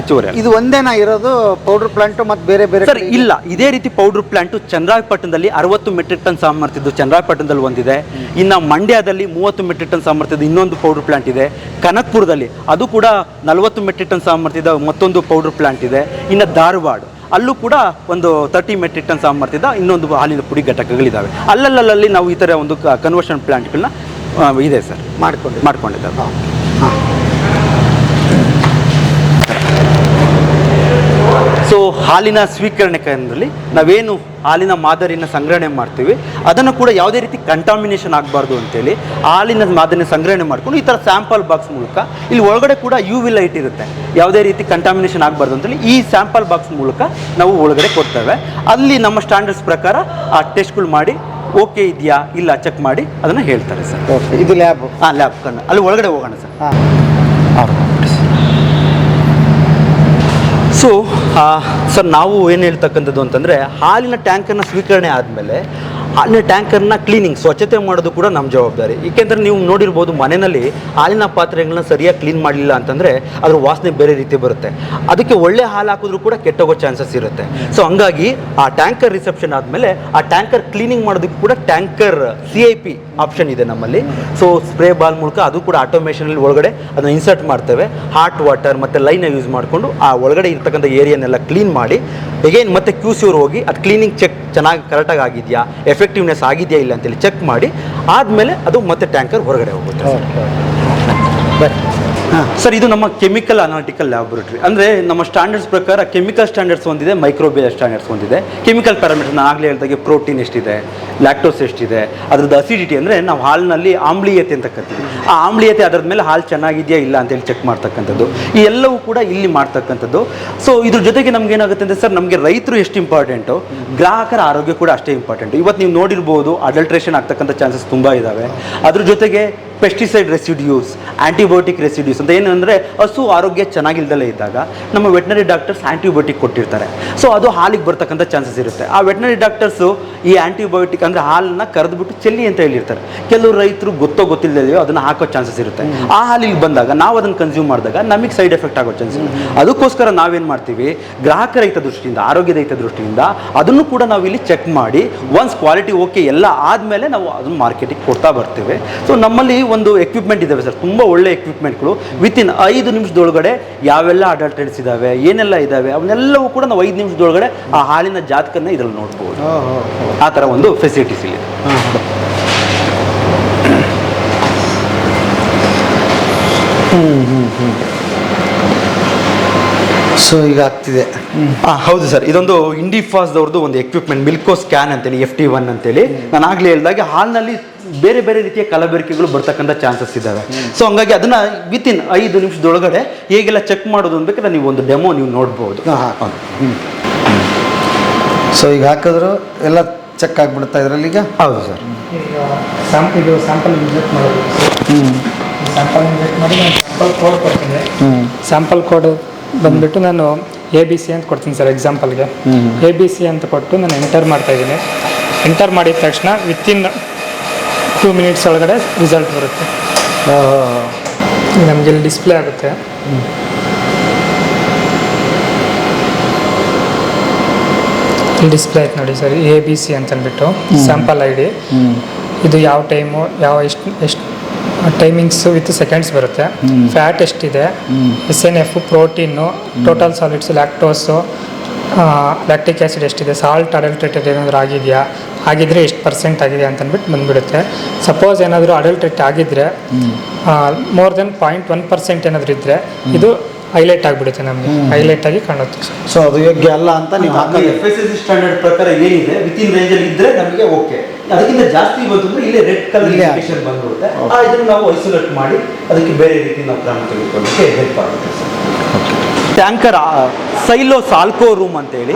ಇದು ಒಂದೇನಾ ಇರೋದು ಪೌಡರ್ ಪ್ಲಾಂಟು ಮತ್ತು ಬೇರೆ ಬೇರೆ ಸರ್? ಇಲ್ಲ, ಇದೇ ರೀತಿ ಪೌಡರ್ ಪ್ಲಾಂಟು ಚನ್ನರಾಯಪಟ್ಟಣದಲ್ಲಿ 60 ಮೆಟ್ರಿಕ್ ಟನ್ ಸಾಮರ್ಥ್ಯದ್ದು ಚನ್ನರಾಯಪಟ್ಟಣದಲ್ಲಿ ಒಂದಿದೆ. ಇನ್ನು ಮಂಡ್ಯದಲ್ಲಿ 30 ಮೆಟ್ರಿಕ್ ಟನ್ ಸಾಮರ್ಥ್ಯದ ಇನ್ನೊಂದು ಪೌಡರ್ ಪ್ಲಾಂಟ್ ಇದೆ. ಕನಕಪುರದಲ್ಲಿ ಅದು ಕೂಡ 40 ಮೆಟ್ರಿಕ್ ಟನ್ ಸಾಮರ್ಥ್ಯದ ಮತ್ತೊಂದು ಪೌಡರ್ ಪ್ಲಾಂಟ್ ಇದೆ. ಇನ್ನು ಧಾರವಾಡ ಅಲ್ಲೂ ಕೂಡ ಒಂದು 30 ಮೆಟ್ರಿಕ್ ಟನ್ ಸಾಮರ್ಥ್ಯದ ಇನ್ನೊಂದು ಹಾಲಿನ ಪುಡಿ ಘಟಕಗಳಿದ್ದಾವೆ. ಅಲ್ಲಲ್ಲಿ ನಾವು ಈ ಥರ ಒಂದು ಕನ್ವರ್ಷನ್ ಪ್ಲಾಂಟ್ಗಳನ್ನ ಇದೆ ಸರ್ ಮಾಡ್ಕೊಂಡಿದ್ದಾರೆ. ಸೊ ಹಾಲಿನ ಸ್ವೀಕರಣೆ ಕೇಂದ್ರದಲ್ಲಿ ನಾವೇನು ಹಾಲಿನ ಮಾದರಿನ ಸಂಗ್ರಹಣೆ ಮಾಡ್ತೀವಿ ಅದನ್ನು ಕೂಡ ಯಾವುದೇ ರೀತಿ ಕಂಟಾಮಿನೇಷನ್ ಆಗಬಾರ್ದು ಅಂತೇಳಿ ಹಾಲಿನ ಮಾದರಿನ ಸಂಗ್ರಹಣೆ ಮಾಡ್ಕೊಂಡು ಈ ಥರ ಸ್ಯಾಂಪಲ್ ಬಾಕ್ಸ್ ಮೂಲಕ ಇಲ್ಲಿ ಒಳಗಡೆ ಕೂಡ UV ಲೈಟ್ ಇರುತ್ತೆ, ಯಾವುದೇ ರೀತಿ ಕಂಟಾಮಿನೇಷನ್ ಆಗಬಾರ್ದು ಅಂತೇಳಿ ಈ ಸ್ಯಾಂಪಲ್ ಬಾಕ್ಸ್ ಮೂಲಕ ನಾವು ಒಳಗಡೆ ಕೊಡ್ತೇವೆ. ಅಲ್ಲಿ ನಮ್ಮ ಸ್ಟ್ಯಾಂಡರ್ಡ್ಸ್ ಪ್ರಕಾರ ಆ ಟೆಸ್ಟ್ಗಳು ಮಾಡಿ ಓಕೆ ಇದೆಯಾ ಇಲ್ಲ ಚೆಕ್ ಮಾಡಿ ಅದನ್ನು ಹೇಳ್ತಾರೆ ಸರ್. ಓಕೆ, ಇದು ಲ್ಯಾಬ್. ಲ್ಯಾಬ್ ಕಣ್ಣು ಅಲ್ಲಿ ಒಳಗಡೆ ಹೋಗೋಣ ಸರ್. ಸೊ ಸರ್ ನಾವು ಏನು ಹೇಳ್ತಕ್ಕಂಥದ್ದು ಅಂತಂದರೆ ಹಾಲಿನ ಟ್ಯಾಂಕರ್ನ ಸ್ವೀಕರಣೆ ಆದಮೇಲೆ ಹಾಲಿನ ಟ್ಯಾಂಕರ್ನ ಕ್ಲೀನಿಂಗ್ ಸ್ವಚ್ಛತೆ ಮಾಡೋದು ಕೂಡ ನಮ್ಮ ಜವಾಬ್ದಾರಿ. ಏಕೆಂದರೆ ನೀವು ನೋಡಿರ್ಬೋದು ಮನೆಯಲ್ಲಿ ಹಾಲಿನ ಪಾತ್ರೆಗಳನ್ನ ಸರಿಯಾಗಿ ಕ್ಲೀನ್ ಮಾಡಲಿಲ್ಲ ಅಂತಂದರೆ ಅದ್ರ ವಾಸನೆ ಬೇರೆ ರೀತಿ ಬರುತ್ತೆ. ಅದಕ್ಕೆ ಒಳ್ಳೆ ಹಾಲು ಹಾಕಿದ್ರೂ ಕೂಡ ಕೆಟ್ಟೋಗೋ ಚಾನ್ಸಸ್ ಇರುತ್ತೆ. ಸೊ ಹಂಗಾಗಿ ಆ ಟ್ಯಾಂಕರ್ ರಿಸೆಪ್ಷನ್ ಆದಮೇಲೆ ಆ ಟ್ಯಾಂಕರ್ ಕ್ಲೀನಿಂಗ್ ಮಾಡೋದಕ್ಕೆ ಕೂಡ ಟ್ಯಾಂಕರ್ CIP ಆಪ್ಷನ್ ಇದೆ ನಮ್ಮಲ್ಲಿ. ಸೊ ಸ್ಪ್ರೇ ಬಾಲ್ ಮೂಲಕ ಅದು ಕೂಡ ಆಟೋಮೇಷನಲ್ಲಿ ಒಳಗಡೆ ಅದನ್ನು ಇನ್ಸರ್ಟ್ ಮಾಡ್ತೇವೆ. ಹಾಟ್ ವಾಟರ್ ಮತ್ತು ಲೈನ ಯೂಸ್ ಮಾಡಿಕೊಂಡು ಆ ಒಳಗಡೆ ಇರ್ತಕ್ಕಂಥ ಏರಿಯಾನೆಲ್ಲ ಕ್ಲೀನ್ ಮಾಡಿ ಎಗೇನ್ ಮತ್ತೆ QC ಅವ್ರು ಹೋಗಿ ಅದು ಕ್ಲೀನಿಂಗ್ ಚೆಕ್ ಚೆನ್ನಾಗಿ ಕರೆಕ್ಟಾಗಿ ಆಗಿದೆಯಾ, ಎಫೆಕ್ಟಿವ್ನೆಸ್ ಆಗಿದೆಯಾ ಇಲ್ಲ ಅಂತೇಳಿ ಚೆಕ್ ಮಾಡಿ ಆದಮೇಲೆ ಅದು ಮತ್ತೆ ಟ್ಯಾಂಕರ್ ಹೊರಗಡೆ ಹೋಗುತ್ತೆ. ಸರ್ ಇದು ನಮ್ಮ ಕೆಮಿಕಲ್ ಅನಾಲಿಟಿಕಲ್ ಲ್ಯಾಬೊರೇಟರಿ. ಅಂದರೆ ನಮ್ಮ ಸ್ಟ್ಯಾಂಡರ್ಡ್ಸ್ ಪ್ರಕಾರ ಕೆಮಿಕಲ್ ಸ್ಟ್ಯಾಂಡರ್ಡ್ಸ್ ಒಂದಿದೆ, ಮೈಕ್ರೋಬಿಯಲ್ ಸ್ಟ್ಯಾಂಡರ್ಡ್ಸ್ ಒಂದಿದೆ. ಕೆಮಿಕಲ್ ಪ್ಯಾರಾಮೀಟರ್ ನಾನು ಆಗಲೇ ಹೇಳಿದಾಗೆ ಪ್ರೋಟೀನ್ ಎಷ್ಟಿದೆ, ಲ್ಯಾಕ್ಟೋಸ್ ಎಷ್ಟಿದೆ, ಅದ್ರದ್ದು ಅಸಿಡಿಟಿ ಅಂದರೆ ನಾವು ಹಾಲಿನಲ್ಲಿ ಆಮ್ಲೀಯತೆ ಅಂತ ಕರಿತೀವಿ, ಆ ಆಮ್ಲೀಯತೆ ಅದರ ಮೇಲೆ ಹಾಲು ಚೆನ್ನಾಗಿದೆಯಾ ಇಲ್ಲ ಅಂತೇಳಿ ಚೆಕ್ ಮಾಡ್ತಕ್ಕಂಥದ್ದು ಈ ಎಲ್ಲವೂ ಕೂಡ ಇಲ್ಲಿ ಮಾಡ್ತಕ್ಕಂಥದ್ದು. ಸೊ ಇದ್ರ ಜೊತೆಗೆ ನಮ್ಗೆ ಏನಾಗುತ್ತೆ ಅಂದರೆ ಸರ್ ನಮಗೆ ರೈತರು ಎಷ್ಟು ಇಂಪಾರ್ಟೆಂಟು, ಗ್ರಾಹಕರ ಆರೋಗ್ಯ ಕೂಡ ಅಷ್ಟೇ ಇಂಪಾರ್ಟೆಂಟು. ಇವತ್ತು ನೀವು ನೋಡಿರ್ಬೋದು ಅಡಲ್ಟ್ರೇಷನ್ ಆಗ್ತಕ್ಕಂಥ ಚಾನ್ಸಸ್ ತುಂಬ ಇದ್ದಾವೆ. ಅದ್ರ ಜೊತೆಗೆ ಪೆಸ್ಟಿಸೈಡ್ ರೆಸಿಡ್ಯೂಸ್, ಆ್ಯಂಟಿಬಯೋಟಿಕ್ ರೆಸಿಡ್ಯೂಸ್ ಅಂತ ಏನು ಅಂದರೆ ಹಸು ಆರೋಗ್ಯ ಚೆನ್ನಾಗಿಲ್ದಲೇ ಇದ್ದಾಗ ನಮ್ಮ ವೆಟನರಿ ಡಾಕ್ಟರ್ಸ್ ಆ್ಯಂಟಿಬಯೋಟಿಕ್ ಕೊಟ್ಟಿರ್ತಾರೆ. ಸೊ ಅದು ಹಾಲಿಗೆ ಬರ್ತಕ್ಕಂಥ ಚಾನ್ಸಸ್ ಇರುತ್ತೆ. ಆ ವೆಟನರಿ ಡಾಕ್ಟರ್ಸು ಈ ಆ್ಯಂಟಿಬಯೋಟಿಕ್ ಅಂದರೆ ಹಾಲನ್ನ ಕರೆದುಬಿಟ್ಟು ಚೆಲ್ಲಿ ಅಂತ ಹೇಳಿರ್ತಾರೆ. ಕೆಲವು ರೈತರು ಗೊತ್ತಿಲ್ಲದೆಯೋ ಅದನ್ನು ಹಾಕೋ ಚಾನ್ಸಸ್ ಇರುತ್ತೆ. ಆ ಹಾಲಿಗೆ ಬಂದಾಗ ನಾವು ಅದನ್ನು ಕನ್ಸ್ಯೂಮ್ ಮಾಡಿದಾಗ ನಮಗೆ ಸೈಡ್ ಎಫೆಕ್ಟ್ ಆಗೋ ಚಾನ್ಸಸ್ ಇದೆ. ಅದಕ್ಕೋಸ್ಕರ ನಾವೇನು ಮಾಡ್ತೀವಿ, ಗ್ರಾಹಕರ ಹಿತ ದೃಷ್ಟಿಯಿಂದ, ಆರೋಗ್ಯದ ಹಿತ ದೃಷ್ಟಿಯಿಂದ ಅದನ್ನು ಕೂಡ ನಾವು ಇಲ್ಲಿ ಚೆಕ್ ಮಾಡಿ ಒನ್ಸ್ ಕ್ವಾಲಿಟಿ ಓಕೆ ಎಲ್ಲ ಆದಮೇಲೆ ನಾವು ಅದನ್ನು ಮಾರ್ಕೆಟಿಗೆ ಕೊಡ್ತಾ ಬರ್ತೀವಿ. ಸೊ ನಮ್ಮಲ್ಲಿ ಒಂದು ಎಕ್ವಿಪ್ಮೆಂಟ್ ಇದ್ದಾವೆ ಸರ್, ತುಂಬ ಒಳ್ಳೆ ಎಕ್ವಿಪ್ಮೆಂಟ್ಗಳು. ವಿತಿನ್ 5 ನಿಮಿಷದೊಳಗಡೆ ಯಾವೆಲ್ಲ ಅಡಲ್ಟ್ರೇಟ್ಸ್ ಇದ್ದಾವೆ, ಏನೆಲ್ಲ ಇದ್ದಾವೆ ಅವನ್ನೆಲ್ಲವೂ ಕೂಡ ನಾವು 5 ನಿಮಿಷದೊಳಗಡೆ ಆ ಹಾಲಿನ ಜಾತಕನ್ನ ಇದರಲ್ಲಿ ನೋಡ್ಬೋದು. ಆ ಥರ ಒಂದು ಫೆಸಿಲಿಟೀಸ್ ಇಲ್ಲಿ. ಸೊ ಈಗ ಆಗ್ತಿದೆ. ಹೌದು ಸರ್, ಇದೊಂದು ಇಂಡಿಫಾಸ್ದವ್ರದ್ದು ಒಂದು ಎಕ್ವಿಪ್ಮೆಂಟ್, ಮಿಲ್ಕೋ ಸ್ಕ್ಯಾನ್ ಅಂತೇಳಿ FT1 ಅಂತೇಳಿ. ನಾನು ಆಗಲೇ ಹೇಳಿದಾಗೆ ಹಾಲಿನಲ್ಲಿ ಬೇರೆ ಬೇರೆ ರೀತಿಯ ಕಲಬೆರಕೆಗಳು ಬರ್ತಕ್ಕಂಥ ಚಾನ್ಸಸ್ ಇದ್ದಾವೆ. ಸೊ ಹಂಗಾಗಿ ಅದನ್ನು ವಿತಿನ್ 5 ನಿಮಿಷದೊಳಗಡೆ ಹೇಗೆಲ್ಲ ಚೆಕ್ ಮಾಡೋದು ಅನ್ಬೇಕಾದ್ರೆ ನೀವು ಒಂದು ಡೆಮೋ ನೀವು ನೋಡ್ಬೋದು. ಸೊ ಈಗ ಹಾಕಿದ್ರು ಎಲ್ಲ ಚೆಕ್ ಆಗಿಬಿಡ್ತಾ ಇದರಲ್ಲಿ ಈಗ. ಹೌದು ಸರ್. ಈಗ ಇದು ಸ್ಯಾಂಪಲ್ ಇಂಜೆಕ್ಟ್ ಮಾಡೋದು. ಸ್ಯಾಂಪಲ್ ಇಂಜೆಕ್ಟ್ ಮಾಡಿ ನಾನು ಸ್ಯಾಂಪಲ್ ಕೋಡ್ ಕೊಡ್ತೀನಿ. ಸ್ಯಾಂಪಲ್ ಕೋಡ್ ಬಂದುಬಿಟ್ಟು ನಾನು ABC ಅಂತ ಕೊಡ್ತೀನಿ ಸರ್. ಎಕ್ಸಾಂಪಲ್ಗೆ ABC ಅಂತ ಕೊಟ್ಟು ನಾನು ಎಂಟರ್ ಮಾಡ್ತಾಯಿದ್ದೀನಿ. ಎಂಟರ್ ಮಾಡಿದ ತಕ್ಷಣ ವಿತಿನ್ 2 ಮಿನಿಟ್ಸ್ ಒಳಗಡೆ ರಿಸಲ್ಟ್ ಬರುತ್ತೆ. ನಮಗೆ ಇಲ್ಲಿ ಡಿಸ್ಪ್ಲೇ ಆಗುತ್ತೆ. ಇಲ್ಲಿ ಡಿಸ್ಪ್ಲೇ ಆಯ್ತು ನೋಡಿ ಸರ್, ABC ಅಂತಂದ್ಬಿಟ್ಟು ಸ್ಯಾಂಪಲ್ ID. ಇದು ಯಾವ ಟೈಮು, ಎಷ್ಟು ಟೈಮಿಂಗ್ಸ್ ವಿತ್ ಸೆಕೆಂಡ್ಸ್ ಬರುತ್ತೆ. ಫ್ಯಾಟ್ ಎಷ್ಟಿದೆ, SNF, protein, total solids, lactose, lactic acid ಎಷ್ಟಿದೆ, ಸಾಲ್ಟ್ ಅಡಲ್ಟ್ರೇಟೆಡ್ ಏನಾದರೂ ಆಗಿದೆಯಾ, ಆಗಿದ್ದರೆ ಎಷ್ಟು % ಆಗಿದೆ ಅಂತಂದ್ಬಿಟ್ಟು ಬಂದುಬಿಡುತ್ತೆ. ಸಪೋಸ್ ಏನಾದರೂ ಅಡಲ್ಟ್ರೇಟ್ ಆಗಿದ್ದರೆ ಮೋರ್ ದೆನ್ 0.1% ಏನಾದರೂ ಇದ್ದರೆ ಇದು ಹೈಲೈಟ್ ಆಗಿಬಿಡುತ್ತೆ, ನಮಗೆ ಹೈಲೈಟ್ ಆಗಿ ಕಾಣುತ್ತೆ. ಸೊ ಅದು ಯೋಗ್ಯ ಅಲ್ಲ ಅಂತ ನೀವು FSSC ಸ್ಟ್ಯಾಂಡರ್ಡ್ ಪ್ರಕಾರ ಏನಿದೆ ವಿತಿನ್ ರೇಂಜಲ್ಲಿ ಇದ್ದರೆ ನಮಗೆ ಓಕೆ. ಅದಕ್ಕಿಂತ ಜಾಸ್ತಿ ಬಂತಂದ್ರೆ ಇಲ್ಲೇ ರೆಡ್ ಕಲರ್ ಇಂಡಿಕೇಶನ್ ಬಂದ್ಬಿಡುತ್ತೆ. ಇದನ್ನು ನಾವು ಐಸೋಲೇಟ್ ಮಾಡಿ ಅದಕ್ಕೆ ಬೇರೆ ರೀತಿ ನಾವು ಕ್ರಮ ತೆಗೆದುಕೊಳ್ಳೋಕ್ಕೆ ಹೆಲ್ಪ್ ಆಗುತ್ತೆ ಸರ್. ಟ್ಯಾಂಕರ್ ಸೈಲೋಸ್ ಆಲ್ಕೋ ರೂಮ್ ಅಂತೇಳಿ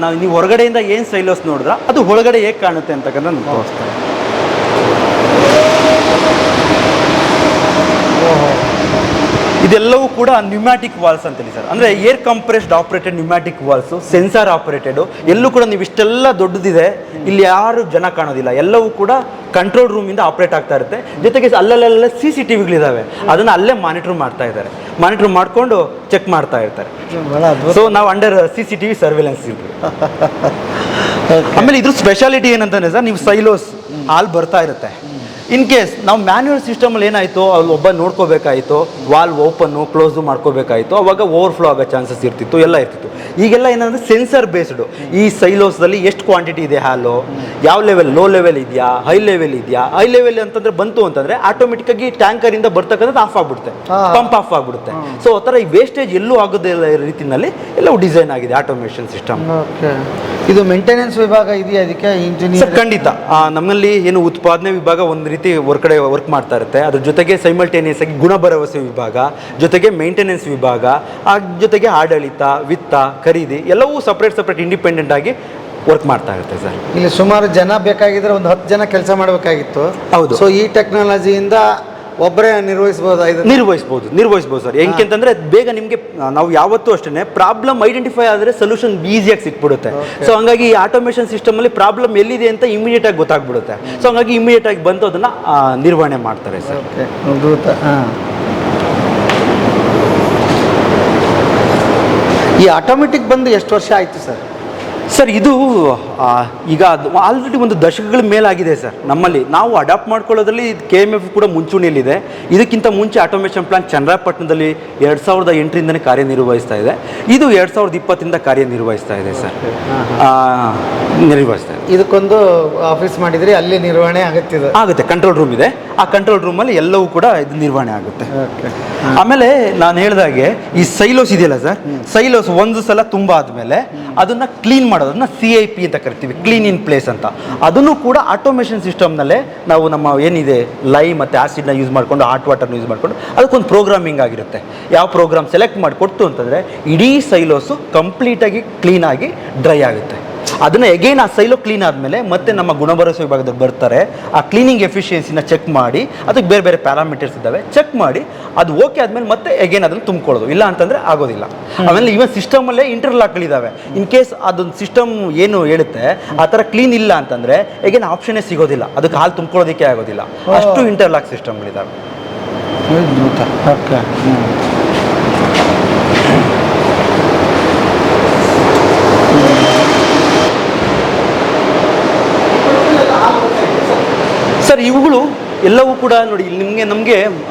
ನಾವು ನೀವು ಹೊರಗಡೆಯಿಂದ ಏನು ಸೈಲೋಸ್ ನೋಡಿದ್ರೆ ಅದು ಒಳಗಡೆ ಹೇಗೆ ಕಾಣುತ್ತೆ ಅಂತಕ್ಕಂಥ ನಾನು ತೋರಿಸ್ತಾರೆ. ಇದೆಲ್ಲವೂ ಕೂಡ ನ್ಯೂಮ್ಯಾಟಿಕ್ ವಾಲ್ಸ್ ಅಂತೇಳಿ ಸರ್. ಅಂದರೆ air compressed operated pneumatic valves, sensor operated. ಎಲ್ಲೂ ಕೂಡ ನೀವು ಇಷ್ಟೆಲ್ಲ ದೊಡ್ಡದಿದೆ, ಇಲ್ಲಿ ಯಾರು ಜನ ಕಾಣೋದಿಲ್ಲ, ಎಲ್ಲವೂ ಕೂಡ ಕಂಟ್ರೋಲ್ ರೂಮಿಂದ ಆಪ್ರೇಟ್ ಆಗ್ತಾ ಇರುತ್ತೆ. ಜೊತೆಗೆ ಅಲ್ಲಲ್ಲೆಲ್ಲ CCTVಗಳಿದ್ದಾವೆ, ಅದನ್ನು ಅಲ್ಲೇ ಮಾನಿಟರ್ ಮಾಡ್ತಾ ಇದ್ದಾರೆ. ಮಾನಿಟರ್ ಮಾಡಿಕೊಂಡು ಚೆಕ್ ಮಾಡ್ತಾ ಇರ್ತಾರೆ. ಸೊ ನಾವು ಅಂಡರ್ CCTV ಸರ್ವೆಲೆನ್ಸ್ ಇರ್ತೀವಿ. ಆಮೇಲೆ ಇದ್ರ ಸ್ಪೆಷಾಲಿಟಿ ಏನಂತಂದರೆ ಸರ್, ನೀವು ಸೈಲೋಸ್ ಹಾಲು ಬರ್ತಾ ಇರುತ್ತೆ, ಇನ್ ಕೇಸ್ ನಾವು ಮ್ಯಾನ್ಯುವಲ್ ಸಿಸ್ಟಮಲ್ಲಿ ಏನಾಯಿತು ಅಲ್ಲಿ ಒಬ್ಬ ನೋಡ್ಕೋಬೇಕಾಯಿತು, ವಾಲ್ ಓಪನ್ನು ಕ್ಲೋಸು ಮಾಡ್ಕೋಬೇಕಾಯಿತು, ಅವಾಗ ಓವರ್ಫ್ಲೋ ಆಗೋ ಚಾನ್ಸಸ್ ಇರ್ತಿತ್ತು, ಎಲ್ಲ ಇರ್ತಿತ್ತು. ಈಗೆಲ್ಲ ಏನಂದರೆ ಸೆನ್ಸರ್ ಬೇಸ್ಡು. ಈ ಸೈಲೋಸ್ದಲ್ಲಿ ಎಷ್ಟು ಕ್ವಾಂಟಿಟಿ ಇದೆ ಹಾಲು, ಯಾವ ಲೆವೆಲ್, ಲೋ ಲೆವೆಲ್ ಇದೆಯಾ, ಹೈ ಲೆವೆಲ್ ಇದೆಯಾ. ಹೈ ಲೆವೆಲ್ ಅಂತಂದ್ರೆ ಬಂತು ಅಂತಂದರೆ ಆಟೋಮೆಟಿಕ್ಕಾಗಿ ಟ್ಯಾಂಕರಿಂದ ಬರ್ತಕ್ಕಂಥದ್ದು ಆಫ್ ಆಗಿಬಿಡುತ್ತೆ, ಪಂಪ್ ಆಫ್ ಆಗಿಬಿಡುತ್ತೆ. ಸೊ ಆ ಥರ ಈ ವೇಸ್ಟೇಜ್ ಎಲ್ಲೂ ಆಗೋದಿಲ್ಲ ರೀತಿಯಲ್ಲಿ ಎಲ್ಲವೂ ಡಿಸೈನ್ ಆಗಿದೆ ಆಟೋಮೇಷನ್ ಸಿಸ್ಟಮ್. ಇದು ಮೇಂಟೆನೆನ್ಸ್ ವಿಭಾಗ ಇದೆಯಾ ಅದಕ್ಕೆ ಇಂಜಿನಿಯರ್? ಸರ್ ಖಂಡಿತ. ನಮ್ಮಲ್ಲಿ ಏನು ಉತ್ಪಾದನೆ ವಿಭಾಗ ಒಂದು ರೀತಿ ಹೊರಗಡೆ ವರ್ಕ್ ಮಾಡ್ತಾ ಇರುತ್ತೆ, ಅದ್ರ ಜೊತೆಗೆ ಸೈಮಲ್ಟೇನಿಯಸ್ ಆಗಿ ಗುಣ ಭರವಸೆ ವಿಭಾಗ, ಜೊತೆಗೆ ಮೇಂಟೆನೆನ್ಸ್ ವಿಭಾಗ, ಆ ಜೊತೆಗೆ ಆಡಳಿತ, ವಿತ್ತ, ಖರೀದಿ ಎಲ್ಲವೂ ಸಪ್ರೇಟ್ ಇಂಡಿಪೆಂಡೆಂಟ್ ಆಗಿ ವರ್ಕ್ ಮಾಡ್ತಾ ಇರುತ್ತೆ ಸರ್. ಇಲ್ಲಿ ಸುಮಾರು ಜನ ಬೇಕಾಗಿದ್ರೆ ಒಂದು 10 ಜನ ಕೆಲಸ ಮಾಡಬೇಕಾಗಿತ್ತು. ಹೌದು. ಸೊ ಈ ಟೆಕ್ನಾಲಜಿಯಿಂದ ಒಬ್ಬರೇ ನಿರ್ವಹಿಸ್ಬೋದು ಸರ್. ಹೆಂಗೆಂತಂದ್ರೆ ಬೇಗ ನಿಮಗೆ ನಾವು ಯಾವತ್ತೂ ಅಷ್ಟೇ ಪ್ರಾಬ್ಲಮ್ ಐಡೆಂಟಿಫೈ ಆದರೆ ಸೊಲ್ಯೂಷನ್ ಈಸಿಯಾಗಿ ಸಿಕ್ಬಿಡುತ್ತೆ. ಸೊ ಹಂಗಾಗಿ ಈ ಆಟೋಮೇಷನ್ ಸಿಸ್ಟಮಲ್ಲಿ ಪ್ರಾಬ್ಲಮ್ ಎಲ್ಲಿದೆ ಅಂತ ಇಮಿಡಿಯೇಟ್ ಆಗಿ ಗೊತ್ತಾಗ್ಬಿಡುತ್ತೆ. ಸೊ ಹಂಗಾಗಿ ಇಮಿಡಿಯೇಟ್ ಆಗಿ ಬಂದು ಅದನ್ನ ನಿರ್ವಹಣೆ ಮಾಡ್ತಾರೆ ಸರ್. ಈ ಆಟೋಮೆಟಿಕ್ ಬಂದು ಎಷ್ಟು ವರ್ಷ ಆಯಿತು ಸರ್? ಸರ್ ಇದು ಈಗ ಆಲ್ರೆಡಿ ಒಂದು ದಶಕಗಳ ಮೇಲಾಗಿದೆ ಸರ್. ನಮ್ಮಲ್ಲಿ ನಾವು ಅಡಾಪ್ಟ್ ಮಾಡ್ಕೊಳ್ಳೋದ್ರಲ್ಲಿ KMF ಕೂಡ ಮುಂಚೂಣಿಯಲ್ಲಿದೆ. ಇದಕ್ಕಿಂತ ಮುಂಚೆ ಆಟೋಮೇಷನ್ ಪ್ಲಾಂಟ್ ಚನ್ನರಾಯಪಟ್ಟಣದಲ್ಲಿ 2008ರಿಂದನೇ ಕಾರ್ಯನಿರ್ವಹಿಸ್ತಾ ಇದೆ. ಇದು 2020ರಿಂದ ಕಾರ್ಯನಿರ್ವಹಿಸ್ತಾ ಇದೆ ಸರ್. ನಿರ್ವಹಿಸ್ತಾ ಇದೆ. ಇದಕ್ಕೊಂದು ಆಫೀಸ್ ಮಾಡಿದರೆ ಅಲ್ಲಿ ನಿರ್ವಹಣೆ ಆಗುತ್ತೆ. ಕಂಟ್ರೋಲ್ ರೂಮ್ ಇದೆ. ಆ ಕಂಟ್ರೋಲ್ ರೂಮಲ್ಲಿ ಎಲ್ಲವೂ ಕೂಡ ಇದು ನಿರ್ವಹಣೆ ಆಗುತ್ತೆ. ಆಮೇಲೆ ನಾನು ಹೇಳಿದಾಗೆ ಈ ಸೈಲೋಸ್ ಇದೆಯಲ್ಲ ಸರ್, ಸೈಲೋಸ್ ಒಂದು ಸಲ ತುಂಬ ಆದಮೇಲೆ ಅದನ್ನು ಕ್ಲೀನ್ ಮಾಡೋದನ್ನ CIP ಅಂತ ಕರಿತೀವಿ, ಕ್ಲೀನ್ ಇನ್ ಪ್ಲೇಸ್ ಅಂತ. ಅದನ್ನು ಕೂಡ ಆಟೋಮೇಷನ್ ಸಿಸ್ಟಮ್ನಲ್ಲೇ ನಾವು ನಮ್ಮ ಏನಿದೆ ಲೈಮ್ ಮತ್ತು ಆ್ಯಸಿಡ್ನ ಯೂಸ್ ಮಾಡಿಕೊಂಡು ಹಾಟ್ ವಾಟರ್ನ ಯೂಸ್ ಮಾಡಿಕೊಂಡು ಅದಕ್ಕೊಂದು ಪ್ರೋಗ್ರಾಮಿಂಗ್ ಆಗಿರುತ್ತೆ. ಯಾವ ಪ್ರೋಗ್ರಾಮ್ ಸೆಲೆಕ್ಟ್ ಮಾಡಿ ಕೊಡ್ತು ಅಂತಂದರೆ ಇಡೀ ಸೈಲೋಸು ಕಂಪ್ಲೀಟಾಗಿ ಕ್ಲೀನಾಗಿ ಡ್ರೈ ಆಗುತ್ತೆ. ಅದನ್ನು ಎಗೈನ್ ಆ ಸೈಲೋ ಕ್ಲೀನ್ ಆದಮೇಲೆ ಮತ್ತೆ ನಮ್ಮ ಗುಣಭರವಸೆ ವಿಭಾಗದಲ್ಲಿ ಬರ್ತಾರೆ. ಆ ಕ್ಲೀನಿಂಗ್ ಎಫಿಷಿಯನ್ಸಿನ ಚೆಕ್ ಮಾಡಿ, ಅದಕ್ಕೆ ಬೇರೆ ಬೇರೆ ಪ್ಯಾರಾಮೀಟರ್ಸ್ ಇದ್ದಾವೆ, ಚೆಕ್ ಮಾಡಿ ಅದು ಓಕೆ ಆದಮೇಲೆ ಮತ್ತೆ ಎಗೈನ್ ಅದನ್ನು ತುಂಬಿಕೊಳ್ಳೋದು. ಇಲ್ಲ ಅಂತಂದರೆ ಆಗೋದಿಲ್ಲ. ಆಮೇಲೆ ಇವನ್ ಸಿಸ್ಟಮಲ್ಲೇ ಇಂಟರ್ಲಾಕ್ಗಳಿದ್ದಾವೆ. ಇನ್ ಕೇಸ್ ಅದೊಂದು ಸಿಸ್ಟಮ್ ಏನು ಹೇಳುತ್ತೆ ಆ ಥರ ಕ್ಲೀನ್ ಇಲ್ಲ ಅಂತಂದರೆ ಎಗೈನ್ ಆಪ್ಷನ್ನೇ ಸಿಗೋದಿಲ್ಲ, ಅದಕ್ಕೆ ಹಾಲು ತುಂಬ್ಕೊಳ್ಳೋದಕ್ಕೆ ಆಗೋದಿಲ್ಲ. ಅಷ್ಟು ಇಂಟರ್ಲಾಕ್ ಸಿಸ್ಟಮ್ಗಳಿದ್ದಾವೆ. ಸರ್ ಇವುಗಳು ಎಲ್ಲವೂ ಕೂಡ ನೋಡಿ ನಮಗೆ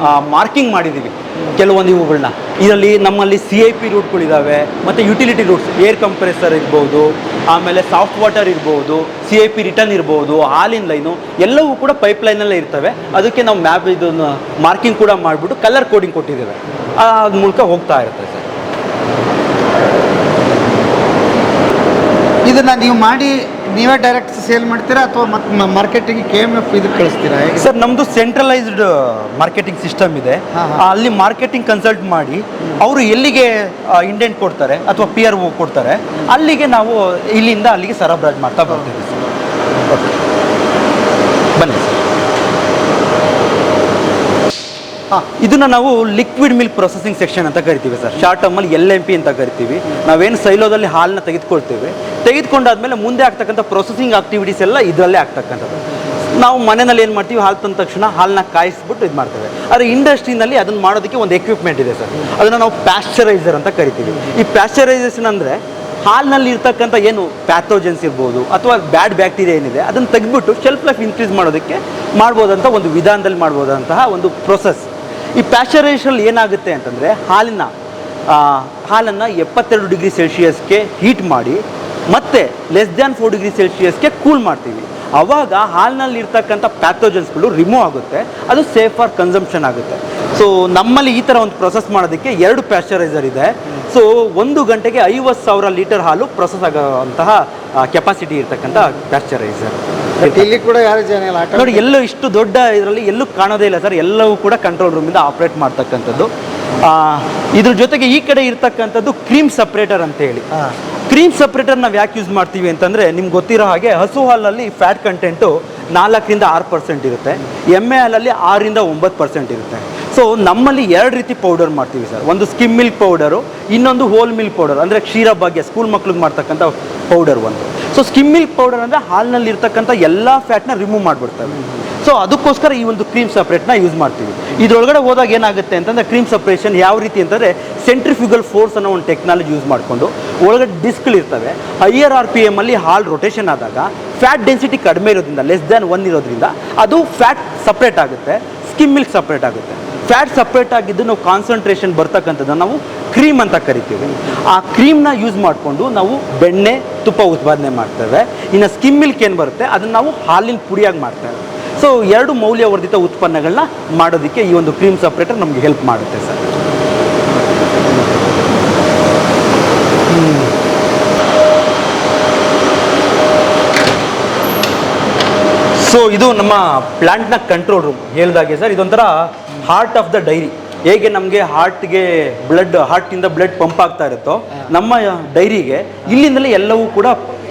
ಮಾರ್ಕಿಂಗ್ ಮಾಡಿದ್ದೀವಿ ಕೆಲವೊಂದು ಇವುಗಳನ್ನ. ಇದರಲ್ಲಿ ನಮ್ಮಲ್ಲಿ CIP ರೂಟ್ಗಳಿದ್ದಾವೆ, ಮತ್ತು ಯುಟಿಲಿಟಿ ರೂಟ್ಸ್, ಏರ್ ಕಂಪ್ರೆಸರ್ ಇರ್ಬೋದು, ಆಮೇಲೆ ಸಾಫ್ಟ್ ವಾಟರ್ ಇರ್ಬೋದು, CIP ರಿಟರ್ನ್ ಇರ್ಬೋದು, ಹಾಲಿನ ಲೈನು ಎಲ್ಲವೂ ಕೂಡ ಪೈಪ್ಲೈನಲ್ಲೇ ಇರ್ತವೆ. ಅದಕ್ಕೆ ನಾವು ಇದನ್ನು ಮಾರ್ಕಿಂಗ್ ಕೂಡ ಮಾಡಿಬಿಟ್ಟು ಕಲರ್ ಕೋಡಿಂಗ್ ಕೊಟ್ಟಿದ್ದೇವೆ. ಅದ್ರ ಮೂಲಕ ಹೋಗ್ತಾ ಇರುತ್ತೆ ಸರ್. ಇದನ್ನು ನೀವು ಮಾಡಿ ನೀವೇ ಡೈರೆಕ್ಟ್ ಸೇಲ್ ಮಾಡ್ತೀರಾ ಅಥವಾ ಮತ್ತೆ ಮಾರ್ಕೆಟಿಂಗ್ KMF ಇದಕ್ಕೆ ಕಳಿಸ್ತೀರಾ? ಸರ್ ನಮ್ಮದು ಸೆಂಟ್ರಲೈಸ್ಡ್ ಮಾರ್ಕೆಟಿಂಗ್ ಸಿಸ್ಟಮ್ ಇದೆ. ಅಲ್ಲಿ ಮಾರ್ಕೆಟಿಂಗ್ ಕನ್ಸಲ್ಟ್ ಮಾಡಿ ಅವರು ಎಲ್ಲಿಗೆ ಇಂಡೆಂಟ್ ಕೊಡ್ತಾರೆ ಅಥವಾ PRO ಕೊಡ್ತಾರೆ ಅಲ್ಲಿಗೆ ನಾವು ಇಲ್ಲಿಂದ ಅಲ್ಲಿಗೆ ಸರಬರಾಜು ಮಾಡ್ತಾ ಬರ್ತೀವಿ ಸರ್. ಬನ್ನಿ ಸರ್. ಇದನ್ನು ನಾವು ಲಿಕ್ವಿಡ್ ಮಿಲ್ಕ್ ಪ್ರೊಸೆಸಿಂಗ್ ಸೆಕ್ಷನ್ ಅಂತ ಕರಿತೀವಿ ಸರ್. ಶಾರ್ಟ್ ಟರ್ಮಲ್ಲಿ LMP ಅಂತ ಕರಿತೀವಿ. ನಾವೇನು ಸೈಲೋದಲ್ಲಿ ಹಾಲನ್ನ ತೆಗೆದುಕೊಂಡಾದ್ಮೇಲೆ ಮುಂದೆ ಆಗ್ತಕ್ಕಂಥ ಪ್ರೊಸೆಸಿಂಗ್ ಆಕ್ಟಿವಿಟೀಸ್ ಎಲ್ಲ ಇದರಲ್ಲೇ ಆಗ್ತಕ್ಕಂಥದ್ದು. ನಾವು ಮನೆಯಲ್ಲಿ ಏನು ಮಾಡ್ತೀವಿ, ಹಾಲು ತಂದ ತಕ್ಷಣ ಹಾಲನ್ನ ಕಾಯಿಸ್ಬಿಟ್ಟು ಇದು ಮಾಡ್ತೇವೆ. ಆದರೆ ಇಂಡಸ್ಟ್ರಿನಲ್ಲಿ ಅದನ್ನು ಮಾಡೋದಕ್ಕೆ ಒಂದು ಎಕ್ವಿಪ್ಮೆಂಟ್ ಇದೆ ಸರ್. ಅದನ್ನು ನಾವು ಪ್ಯಾಶ್ಚರೈಸರ್ ಅಂತ ಕರಿತೀವಿ. ಈ ಪ್ಯಾಶ್ಚರೈಸೇಷನ್ ಅಂದರೆ ಹಾಲಿನಲ್ಲಿ ಇರ್ತಕ್ಕಂಥ ಏನು ಪ್ಯಾಥೋಜನ್ಸ್ ಇರ್ಬೋದು ಅಥವಾ ಬ್ಯಾಡ್ ಬ್ಯಾಕ್ಟೀರಿಯಾ ಏನಿದೆ ಅದನ್ನು ತೆಗೆದ್ಬಿಟ್ಟು ಶೆಲ್ಫ್ ಲೈಫ್ ಇನ್ಕ್ರೀಸ್ ಮಾಡೋದಕ್ಕೆ ಮಾಡ್ಬೋದಂಥ ಒಂದು ವಿಧಾನದಲ್ಲಿ ಮಾಡ್ಬೋದಂತಹ ಒಂದು ಪ್ರೊಸೆಸ್. ಈ ಪ್ಯಾಶ್ಚರೈಸೇಷನ್ ಏನಾಗುತ್ತೆ ಅಂತಂದರೆ ಹಾಲನ್ನು 72 ಡಿಗ್ರಿ ಸೆಲ್ಸಿಯಸ್ಗೆ ಹೀಟ್ ಮಾಡಿ ಮತ್ತೆ <4 ಡಿಗ್ರಿ ಸೆಲ್ಸಿಯಸ್ಗೆ ಕೂಲ್ ಮಾಡ್ತೀವಿ. ಆವಾಗ ಹಾಲಿನಲ್ಲಿ ಇರ್ತಕ್ಕಂಥ ಪ್ಯಾಥೋಜನ್ಸ್ಗಳು ರಿಮೂವ್ ಆಗುತ್ತೆ, ಅದು ಸೇಫ್ ಫಾರ್ ಕನ್ಸಂಪ್ಷನ್ ಆಗುತ್ತೆ. ಸೊ ನಮ್ಮಲ್ಲಿ ಈ ಥರ ಒಂದು ಪ್ರೊಸೆಸ್ ಮಾಡೋದಕ್ಕೆ 2 ಪ್ಯಾಶ್ಚರೈಸರ್ ಇದೆ. ಸೊ 1 ಗಂಟೆಗೆ 50,000 ಲೀಟರ್ ಹಾಲು ಪ್ರೊಸೆಸ್ ಆಗೋಂತಹ ಕೆಪಾಸಿಟಿ ಇರ್ತಕ್ಕಂಥ ಪ್ಯಾಶ್ಚರೈಸರ್. ಇಲ್ಲಿ ಕೂಡ ಯಾರು ಜನ ಇಲ್ಲ ನೋಡಿ, ಎಲ್ಲೂ ಇಷ್ಟು ದೊಡ್ಡ ಇದರಲ್ಲಿ ಎಲ್ಲೂ ಕಾಣೋದೇ ಇಲ್ಲ ಸರ್. ಎಲ್ಲವೂ ಕೂಡ ಕಂಟ್ರೋಲ್ ರೂಮಿಂದ ಆಪ್ರೇಟ್ ಮಾಡ್ತಕ್ಕಂಥದ್ದು. ಇದ್ರ ಜೊತೆಗೆ ಈ ಕಡೆ ಇರ್ತಕ್ಕಂಥದ್ದು ಕ್ರೀಮ್ ಸಪ್ರೇಟರ್ ಅಂತ ಹೇಳಿ. ಕ್ರೀಮ್ ಸಪ್ರೇಟರ್ ನಾವು ಯಾಕೆ ಯೂಸ್ ಮಾಡ್ತೀವಿ ಅಂತಂದರೆ ನಿಮ್ಗೆ ಗೊತ್ತಿರೋ ಹಾಗೆ ಹಸು ಹಾಲಲ್ಲಿ ಫ್ಯಾಟ್ ಕಂಟೆಂಟು 4ರಿಂದ 6% ಇರುತ್ತೆ, ಎಮ್ಮೆ ಹಾಲಲ್ಲಿ 6ರಿಂದ 9% ಇರುತ್ತೆ. ಸೊ ನಮ್ಮಲ್ಲಿ 2 ರೀತಿ ಪೌಡರ್ ಮಾಡ್ತೀವಿ ಸರ್. ಒಂದು ಸ್ಕಿಮ್ ಮಿಲ್ಕ್ ಪೌಡರು, ಇನ್ನೊಂದು ಹೋಲ್ ಮಿಲ್ಕ್ ಪೌಡರ್ ಅಂದರೆ ಕ್ಷೀರ ಭಾಗ್ಯ ಸ್ಕೂಲ್ ಮಕ್ಳಿಗೆ ಮಾಡ್ತಕ್ಕಂಥ ಪೌಡರ್ ಒಂದು. ಸೊ ಸ್ಕಿಮ್ ಮಿಲ್ಕ್ ಪೌಡರ್ ಅಂದರೆ ಹಾಲಿನಲ್ಲಿ ಇರ್ತಕ್ಕಂಥ ಎಲ್ಲ ಫ್ಯಾಟ್ನ ರಿಮೂವ್ ಮಾಡಿಬಿಡ್ತವೆ. ಸೊ ಅದಕ್ಕೋಸ್ಕರ ಈ ಒಂದು ಕ್ರೀಮ್ ಸಪ್ರೇಟ್ನ ಯೂಸ್ ಮಾಡ್ತೀವಿ. ಇದರೊಳಗಡೆ ಹೋದಾಗ ಏನಾಗುತ್ತೆ ಅಂತಂದರೆ ಕ್ರೀಮ್ ಸಪ್ರೇಷನ್ ಯಾವ ರೀತಿ ಅಂತಂದರೆ ಸೆಂಟ್ರಿಫ್ಯೂಗಲ್ ಫೋರ್ಸ್ ಅನ್ನೋ ಒಂದು ಟೆಕ್ನಾಲಜಿ ಯೂಸ್ ಮಾಡಿಕೊಂಡು ಒಳಗಡೆ ಡಿಸ್ಕ್ಗಳಿರ್ತವೆ. ಹೈಯರ್ RPM ಅಲ್ಲಿ ಹಾಲು ರೊಟೇಷನ್ ಆದಾಗ ಫ್ಯಾಟ್ ಡೆನ್ಸಿಟಿ ಕಡಿಮೆ ಇರೋದ್ರಿಂದ, <1 ಇರೋದ್ರಿಂದ ಅದು ಫ್ಯಾಟ್ ಸಪ್ರೇಟ್ ಆಗುತ್ತೆ, ಸ್ಕಿಮ್ ಮಿಲ್ಕ್ ಸಪ್ರೇಟ್ ಆಗುತ್ತೆ. ಫ್ಯಾಟ್ ಸಪ್ರೇಟ್ ಆಗಿದ್ದು ನಾವು ಕಾನ್ಸಂಟ್ರೇಷನ್ ಬರ್ತಕ್ಕಂಥದ್ದನ್ನು ನಾವು ಕ್ರೀಮ್ ಅಂತ ಕರಿತೀವಿ. ಆ ಕ್ರೀಮ್ನ ಯೂಸ್ ಮಾಡಿಕೊಂಡು ನಾವು ಬೆಣ್ಣೆ ತುಪ್ಪ ಉತ್ಪಾದನೆ ಮಾಡ್ತೇವೆ. ಇನ್ನು ಸ್ಕಿಮ್ ಮಿಲ್ಕ್ ಏನು ಬರುತ್ತೆ ಅದನ್ನು ನಾವು ಹಾಲಿನ ಪುಡಿಯಾಗಿ ಮಾಡ್ತೇವೆ. ಸೊ 2 ಮೌಲ್ಯವರ್ಧಿತ ಉತ್ಪನ್ನಗಳನ್ನ ಮಾಡೋದಕ್ಕೆ ಈ ಒಂದು ಕ್ರೀಮ್ ಸಪ್ರೇಟರ್ ನಮಗೆ ಹೆಲ್ಪ್ ಮಾಡುತ್ತೆ ಸರ್. ಸೊ ಇದು ನಮ್ಮ ಪ್ಲಾಂಟ್ನ ಕಂಟ್ರೋಲ್ ರೂಮ್ ಹೇಳ್ದಾಗೆ ಸರ್. ಇದೊಂಥರ ಹಾರ್ಟ್ ಆಫ್ ದ ಡೈರಿ. ಹೇಗೆ ನಮಗೆ ಹಾರ್ಟಿಂದ ಬ್ಲಡ್ ಪಂಪ್ ಆಗ್ತಾ ಇರುತ್ತೋ, ನಮ್ಮ ಡೈರಿಗೆ ಇಲ್ಲಿಂದಲೇ ಎಲ್ಲವೂ ಕೂಡ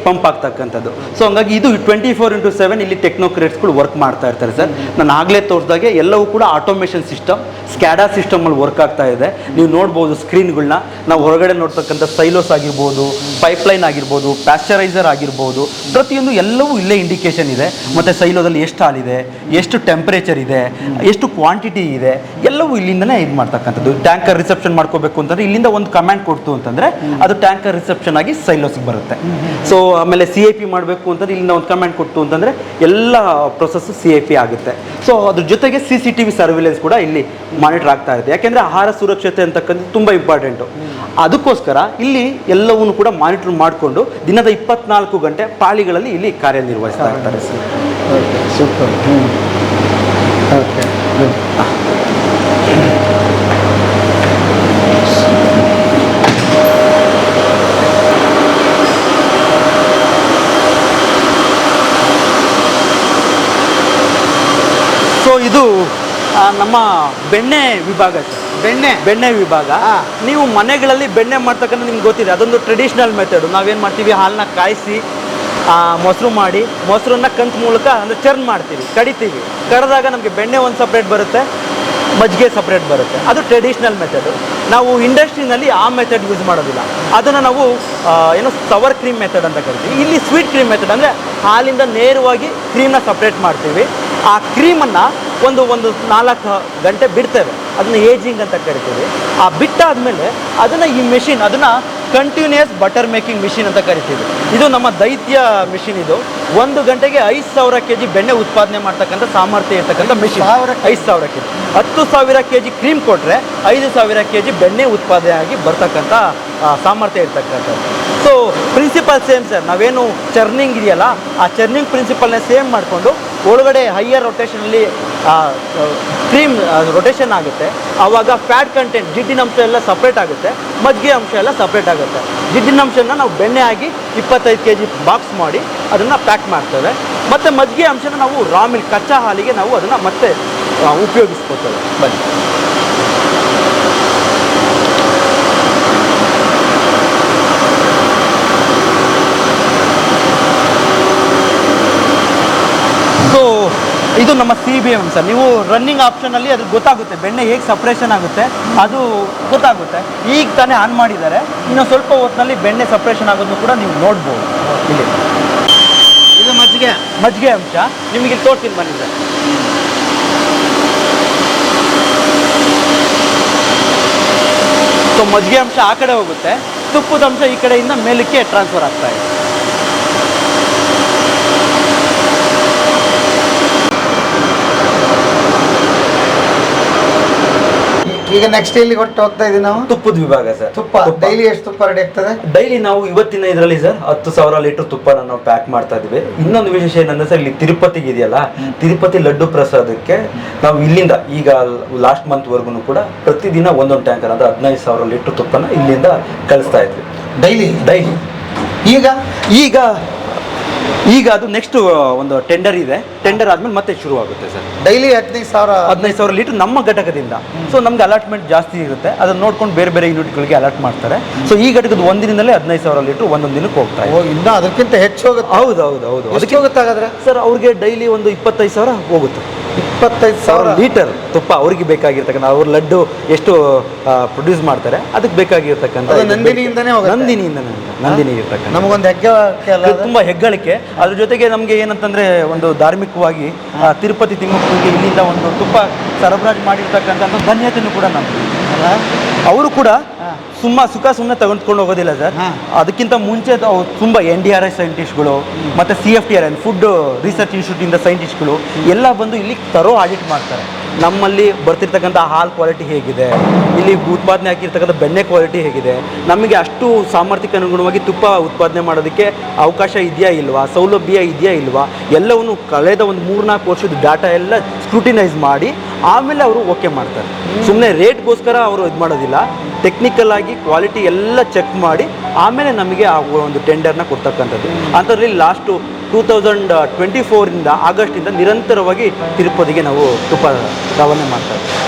ಪಂಪ್ ಆಗ್ತಕ್ಕಂಥದ್ದು. ಸೊ ಹಂಗಾಗಿ ಇದು 24/7 ಇಲ್ಲಿ ಟೆಕ್ನೋಕ್ರೇಟ್ಸ್ಗಳು ವರ್ಕ್ ಮಾಡ್ತಾ ಇರ್ತಾರೆ ಸರ್. ನಾನು ಆಗಲೇ ತೋರಿಸ್ದಾಗೆ ಎಲ್ಲವೂ ಕೂಡ ಆಟೋಮೇಷನ್ ಸಿಸ್ಟಮ್, ಸ್ಕ್ಯಾಡಾ ಸಿಸ್ಟಮಲ್ಲಿ ವರ್ಕ್ ಆಗ್ತಾ ಇದೆ. ನೀವು ನೋಡ್ಬೋದು ಸ್ಕ್ರೀನ್ಗಳನ್ನ. ನಾವು ಹೊರಗಡೆ ನೋಡ್ತಕ್ಕಂಥ ಸೈಲೋಸ್ ಆಗಿರ್ಬೋದು, ಪೈಪ್ಲೈನ್ ಆಗಿರ್ಬೋದು, ಪ್ಯಾಶ್ಚರೈಸರ್ ಆಗಿರ್ಬೋದು, ಪ್ರತಿಯೊಂದು ಎಲ್ಲವೂ ಇಲ್ಲೇ ಇಂಡಿಕೇಶನ್ ಇದೆ. ಮತ್ತು ಸೈಲೋದಲ್ಲಿ ಎಷ್ಟು ಹಾಲಿದೆ, ಎಷ್ಟು ಟೆಂಪರೇಚರ್ ಇದೆ, ಎಷ್ಟು ಕ್ವಾಂಟಿಟಿ ಇದೆ, ಎಲ್ಲವೂ ಇಲ್ಲಿಂದನೇ ಇದು ಮಾಡ್ತಕ್ಕಂಥದ್ದು. ಟ್ಯಾಂಕರ್ ರಿಸೆಪ್ಷನ್ ಮಾಡ್ಕೋಬೇಕು ಅಂತಂದರೆ ಇಲ್ಲಿಂದ ಒಂದು ಕಮಾಂಡ್ ಕೊಡ್ತು ಅಂತಂದರೆ ಅದು ಟ್ಯಾಂಕರ್ ರಿಸೆಪ್ಷನ್ ಆಗಿ ಸೈಲೋಸ್ಗೆ ಬರುತ್ತೆ. ಸೊ ಆಮೇಲೆ CIP ಮಾಡಬೇಕು ಅಂತಂದರೆ ಇಲ್ಲಿಂದ ಒಂದು ಕಮಾಂಡ್ ಕೊಟ್ಟು ಅಂತಂದರೆ ಎಲ್ಲ ಪ್ರೊಸೆಸ್ಸು CIP ಆಗುತ್ತೆ. ಸೊ ಅದ್ರ ಜೊತೆಗೆ CCTV ಸರ್ವಿಲೆನ್ಸ್ ಕೂಡ ಇಲ್ಲಿ ಮಾನಿಟರ್ ಆಗ್ತಾ ಇದೆ. ಯಾಕೆಂದರೆ ಆಹಾರ ಸುರಕ್ಷತೆ ಅಂತಕ್ಕಂಥದ್ದು ತುಂಬ ಇಂಪಾರ್ಟೆಂಟು. ಅದಕ್ಕೋಸ್ಕರ ಇಲ್ಲಿ ಎಲ್ಲವನ್ನೂ ಕೂಡ ಮಾನಿಟರ್ ಮಾಡಿಕೊಂಡು ದಿನದ 24 ಗಂಟೆ ಪಾಳಿಗಳಲ್ಲಿ ಇಲ್ಲಿ ಕಾರ್ಯನಿರ್ವಹಿಸ್ತಾ ಇರ್ತಾರೆ ಸರ್. ಸೂಪರ್. ಓಕೆ. ಸೊ ಇದು ನಮ್ಮ ಬೆಣ್ಣೆ ವಿಭಾಗ ಸರ್. ಬೆಣ್ಣೆ ವಿಭಾಗ. ನೀವು ಮನೆಗಳಲ್ಲಿ ಬೆಣ್ಣೆ ಮಾಡ್ತಕ್ಕಂಥ ನಿಮ್ಗೆ ಗೊತ್ತಿದೆ, ಅದೊಂದು ಟ್ರೆಡಿಷ್ನಲ್ ಮೆಥಡು. ನಾವೇನು ಮಾಡ್ತೀವಿ, ಹಾಲನ್ನ ಕಾಯಿಸಿ ಮೊಸರು ಮಾಡಿ, ಮೊಸರನ್ನ ಕಂತು ಮೂಲಕ ಅಂದರೆ ಚರ್ನ್ ಮಾಡ್ತೀವಿ, ಕಡಿತೀವಿ. ಕಡಿದಾಗ ನಮಗೆ ಬೆಣ್ಣೆ ಒಂದು ಸಪ್ರೇಟ್ ಬರುತ್ತೆ, ಮಜ್ಜಿಗೆ ಸಪ್ರೇಟ್ ಬರುತ್ತೆ. ಅದು ಟ್ರೆಡಿಷ್ನಲ್ ಮೆಥಡು. ನಾವು ಇಂಡಸ್ಟ್ರಿನಲ್ಲಿ ಆ ಮೆಥಡ್ ಯೂಸ್ ಮಾಡೋದಿಲ್ಲ. ಅದನ್ನು ನಾವು ಏನೋ ಸವರ್ ಕ್ರೀಮ್ ಮೆಥಡ್ ಅಂತ ಕರಿತೀವಿ. ಇಲ್ಲಿ ಸ್ವೀಟ್ ಕ್ರೀಮ್ ಮೆಥಡ್ ಅಂದರೆ ಹಾಲಿಂದ ನೇರವಾಗಿ ಕ್ರೀಮ್ನ ಸಪ್ರೇಟ್ ಮಾಡ್ತೀವಿ. ಆ ಕ್ರೀಮನ್ನು ಒಂದು 4 ಗಂಟೆ ಬಿಡ್ತೇವೆ. ಅದನ್ನು ಏಜಿಂಗ್ ಅಂತ ಕರಿತೀವಿ. ಆ ಬಿಟ್ಟಾದಮೇಲೆ ಅದನ್ನು ಈ ಮೆಷಿನ್, ಅದನ್ನು ಕಂಟಿನ್ಯೂಯಸ್ ಬಟರ್ ಮೇಕಿಂಗ್ ಮಿಷಿನ್ ಅಂತ ಕರಿತೀವಿ. ಇದು ನಮ್ಮ ದೈತ್ಯ ಮಿಷಿನ್. ಇದು 1 ಗಂಟೆಗೆ 5,000 kg ಬೆಣ್ಣೆ ಉತ್ಪಾದನೆ ಮಾಡ್ತಕ್ಕಂಥ ಸಾಮರ್ಥ್ಯ ಇರ್ತಕ್ಕಂಥ ಮಿಷಿನ್. 5,000 kg. 10,000 kg ಕ್ರೀಮ್ ಕೊಟ್ಟರೆ 5,000 kg ಬೆಣ್ಣೆ ಉತ್ಪಾದನೆ ಆಗಿ ಬರ್ತಕ್ಕಂಥ ಸಾಮರ್ಥ್ಯ ಇರ್ತಕ್ಕಂಥದ್ದು. So principle same sir. ನಾವೇನು ಚರ್ನಿಂಗ್ ಇದೆಯಲ್ಲ, ಆ ಚರ್ನಿಂಗ್ ಪ್ರಿನ್ಸಿಪಲ್ನೇ ಸೇಮ್ ಮಾಡಿಕೊಂಡು ಒಳಗಡೆ ಹೈಯರ್ ರೊಟೇಷನಲ್ಲಿ ಕ್ರೀಮ್ ರೊಟೇಷನ್ ಆಗುತ್ತೆ. ಆವಾಗ ಫ್ಯಾಟ್ ಕಂಟೆಂಟ್, ಜಿಡ್ಡಿನ ಅಂಶ ಎಲ್ಲ ಸಪ್ರೇಟ್ ಆಗುತ್ತೆ, ಮಜ್ಜಿಗೆ ಅಂಶ ಎಲ್ಲ ಸಪ್ರೇಟ್ ಆಗುತ್ತೆ. ಜಿಡ್ಡಿನ ಅಂಶನ ನಾವು ಬೆಣ್ಣೆ ಆಗಿ 25 kg ಬಾಕ್ಸ್ ಮಾಡಿ ಅದನ್ನು ಪ್ಯಾಕ್ ಮಾಡ್ತೇವೆ. ಮತ್ತು ಮಜ್ಜಿಗೆ ಅಂಶನ ನಾವು ರಾ ಮಿಲ್ಕ್, ಕಚ್ಚಾ ಹಾಲಿಗೆ ನಾವು ಅದನ್ನು ಮತ್ತೆ ಉಪಯೋಗಿಸ್ಕೊತೇವೆ. ಬನ್ನಿ. ಸೊ ಇದು ನಮ್ಮ CBM ಸರ್. ನೀವು ರನ್ನಿಂಗ್ ಆಪ್ಷನಲ್ಲಿ ಅದು ಗೊತ್ತಾಗುತ್ತೆ, ಬೆಣ್ಣೆ ಹೇಗೆ ಸಪ್ರೇಷನ್ ಆಗುತ್ತೆ ಅದು ಗೊತ್ತಾಗುತ್ತೆ. ಈಗ ತಾನೇ ಆನ್ ಮಾಡಿದ್ದಾರೆ, ಇನ್ನು ಸ್ವಲ್ಪ ಹೊತ್ತಿನಲ್ಲಿ ಬೆಣ್ಣೆ ಸಪ್ರೇಷನ್ ಆಗೋದನ್ನು ಕೂಡ ನೀವು ನೋಡ್ಬೋದು. ಇಲ್ಲಿ ಇದು ಮಜ್ಜಿಗೆ ಅಂಶ ನಿಮಗೆ ತೋರಿಸ್ತೀನಿ ಬನ್ನಿ ಸರ್. ಸೊ ಮಜ್ಜಿಗೆ ಅಂಶ ಆ ಕಡೆ ಹೋಗುತ್ತೆ, ತುಪ್ಪದ ಅಂಶ ಈ ಕಡೆಯಿಂದ ಮೇಲಕ್ಕೆ ಟ್ರಾನ್ಸ್ಫರ್ ಆಗ್ತಾ ಇದೆ. ಈಗ ನೆಕ್ಸ್ಟ್ ಎಲ್ಲಿ ಕೊಟ್ಟು ಹೋಗ್ತಾ ಇದೀವಿ ನಾವು? ತುಪ್ಪದ ವಿಭಾಗ ಸರ್. ತುಪ್ಪ ಡೈಲಿ ಎಷ್ಟು ತುಪ್ಪ ರೆಡಿ ಆಗ್ತದೆ? ಡೈಲಿ ನಾವು ಇವತ್ತಿನ ಇದರಲ್ಲಿ ಸರ್ 10,000 ಲೀಟರ್ ತುಪ್ಪನ ನಾವು ಪ್ಯಾಕ್ ಮಾಡ್ತಾ ಇದ್ವಿ. ಇನ್ನೊಂದು ವಿಶೇಷ ಏನಂದ್ರೆ ಸರ್, ಇಲ್ಲಿ ತಿರುಪತಿಗೆ ಇದೆಯಲ್ಲ, ತಿರುಪತಿ ಲಡ್ಡು ಪ್ರಸಾದಕ್ಕೆ ನಾವು ಇಲ್ಲಿಂದ ಈಗ ಲಾಸ್ಟ್ ಮಂತ್ ವರ್ಗು ಕೂಡ ಪ್ರತಿದಿನ ಒಂದೊಂದು ಟ್ಯಾಂಕರ್ ಅಂದ್ರೆ 15,000 ಲೀಟರ್ ತುಪ್ಪನ ಇಲ್ಲಿಂದ ಕಳಿಸ್ತಾ ಇದ್ವಿ ಡೈಲಿ. ಈಗ ಅದು ನೆಕ್ಸ್ಟ್ ಒಂದು ಟೆಂಡರ್ ಇದೆ. ಟೆಂಡರ್ ಆದ್ಮೇಲೆ ಮತ್ತೆ ಶುರು ಆಗುತ್ತೆ ಸರ್. ಡೈಲಿ 15,000 ಲೀಟರ್ ನಮ್ಮ ಘಟಕದಿಂದ. ಸೊ ನಮ್ಗೆ ಅಲಾಟ್ಮೆಂಟ್ ಜಾಸ್ತಿ ಇರುತ್ತೆ, ಅದನ್ನ ನೋಡ್ಕೊಂಡು ಬೇರೆ ಯೂನಿಟ್ಗಳಿಗೆ ಅಲಾಟ್ ಮಾಡ್ತಾರೆ. ಸೊ ಈ ಘಟಕದ ಒಂದಿನದಲ್ಲೇ 15,000 ಲೀಟರ್ ಒಂದೊಂದು ದಿನಕ್ಕೆ ಹೋಗ್ತಾ ಇದೆ. ಇನ್ನೂ ಅದಕ್ಕಿಂತ ಹೆಚ್ಚು ಹೋಗುತ್ತೆ? ಹೌದು. ಅದಕ್ಕೆ ಹೋಗುತ್ತೆ ಹಾಗಾದ್ರೆ ಸರ್. ಅವ್ರಿಗೆ ಡೈಲಿ ಒಂದು 25,000 ಹೋಗುತ್ತೆ. 25,000 ಲೀಟರ್ ತುಪ್ಪ ಅವ್ರಿಗೆ ಬೇಕಾಗಿರ್ತಕ್ಕಂಥ, ಅವ್ರ ಲಡ್ಡು ಎಷ್ಟು ಪ್ರೊಡ್ಯೂಸ್ ಮಾಡ್ತಾರೆ ಅದಕ್ಕೆ ಬೇಕಾಗಿರ್ತಕ್ಕಂಥ ನಂದಿನಿಯಿಂದನೇ ನಂದಿನಿ ಇರ್ತಕ್ಕಂಥ ನಮಗೊಂದು ತುಂಬಾ ಹೆಗ್ಗಳಿಕೆ. ಅದ್ರ ಜೊತೆಗೆ ನಮಗೆ ಏನಂತಂದ್ರೆ ಒಂದು ಧಾರ್ಮಿಕವಾಗಿ ತಿರುಪತಿ ತಿಮ್ಮಪ್ಪನಿಗೆ ಇಲ್ಲಿಂದ ಒಂದು ತುಪ್ಪ ಸರಬರಾಜು ಮಾಡಿರ್ತಕ್ಕಂಥ ಧನ್ಯತೆಯೂ ಕೂಡ ನಮ್ಗೆ. ಅವರು ಕೂಡ ಸುಮ್ಮನೆ ತಗೊಂಡ್ಕೊಂಡು ಹೋಗೋದಿಲ್ಲ ಸರ್. ಹಾ. ಅದಕ್ಕಿಂತ ಮುಂಚೆ ತುಂಬ NDRI ಸೈಂಟಿಸ್ಟ್ಗಳು ಮತ್ತು CFTR ಫುಡ್ ರಿಸರ್ಚ್ ಇನ್ಸ್ಟಿಟ್ಯೂಟಿಂದ ಸೈಂಟಿಸ್ಟ್ಗಳು ಎಲ್ಲ ಬಂದು ಇಲ್ಲಿ ತರೋ ಆಡಿಟ್ ಮಾಡ್ತಾರೆ. ನಮ್ಮಲ್ಲಿ ಬರ್ತಿರ್ತಕ್ಕಂಥ ಹಾಲು ಕ್ವಾಲಿಟಿ ಹೇಗಿದೆ, ಇಲ್ಲಿ ಉತ್ಪಾದನೆ ಆಗಿರ್ತಕ್ಕಂಥ ಬೆಣ್ಣೆ ಕ್ವಾಲಿಟಿ ಹೇಗಿದೆ, ನಮಗೆ ಅಷ್ಟು ಸಾಮರ್ಥ್ಯಕ್ಕೆ ಅನುಗುಣವಾಗಿ ತುಪ್ಪ ಉತ್ಪಾದನೆ ಮಾಡೋದಕ್ಕೆ ಅವಕಾಶ ಇದೆಯಾ ಇಲ್ವಾ, ಸೌಲಭ್ಯ ಇದೆಯಾ ಇಲ್ವಾ, ಎಲ್ಲವನ್ನು ಕಳೆದ ಒಂದು 3-4 ವರ್ಷದ ಡಾಟಾ ಎಲ್ಲ ಸ್ಕ್ರೂಟಿನೈಸ್ ಮಾಡಿ ಆಮೇಲೆ ಅವರು ಓಕೆ ಮಾಡ್ತಾರೆ. ಸುಮ್ಮನೆ ರೇಟ್ಗೋಸ್ಕರ ಅವರು ಇದು ಮಾಡೋದಿಲ್ಲ, ಟೆಕ್ನಿಕಲ್ ಆಗಿ ಕ್ವಾಲಿಟಿ ಎಲ್ಲ ಚೆಕ್ ಮಾಡಿ ಆಮೇಲೆ ನಮಗೆ ಆ ಒಂದು ಟೆಂಡರ್ನ ಕೊಡ್ತಕ್ಕಂಥದ್ದು. ಅಂಥದ್ರಲ್ಲಿ ಲಾಸ್ಟು 2024 ಆಗಸ್ಟಿಂದ ನಿರಂತರವಾಗಿ ತಿರುಪತಿಗೆ ನಾವು ತುಪ್ಪ ರವಾನೆ ಮಾಡ್ತಾ ಇದ್ದೀವಿ.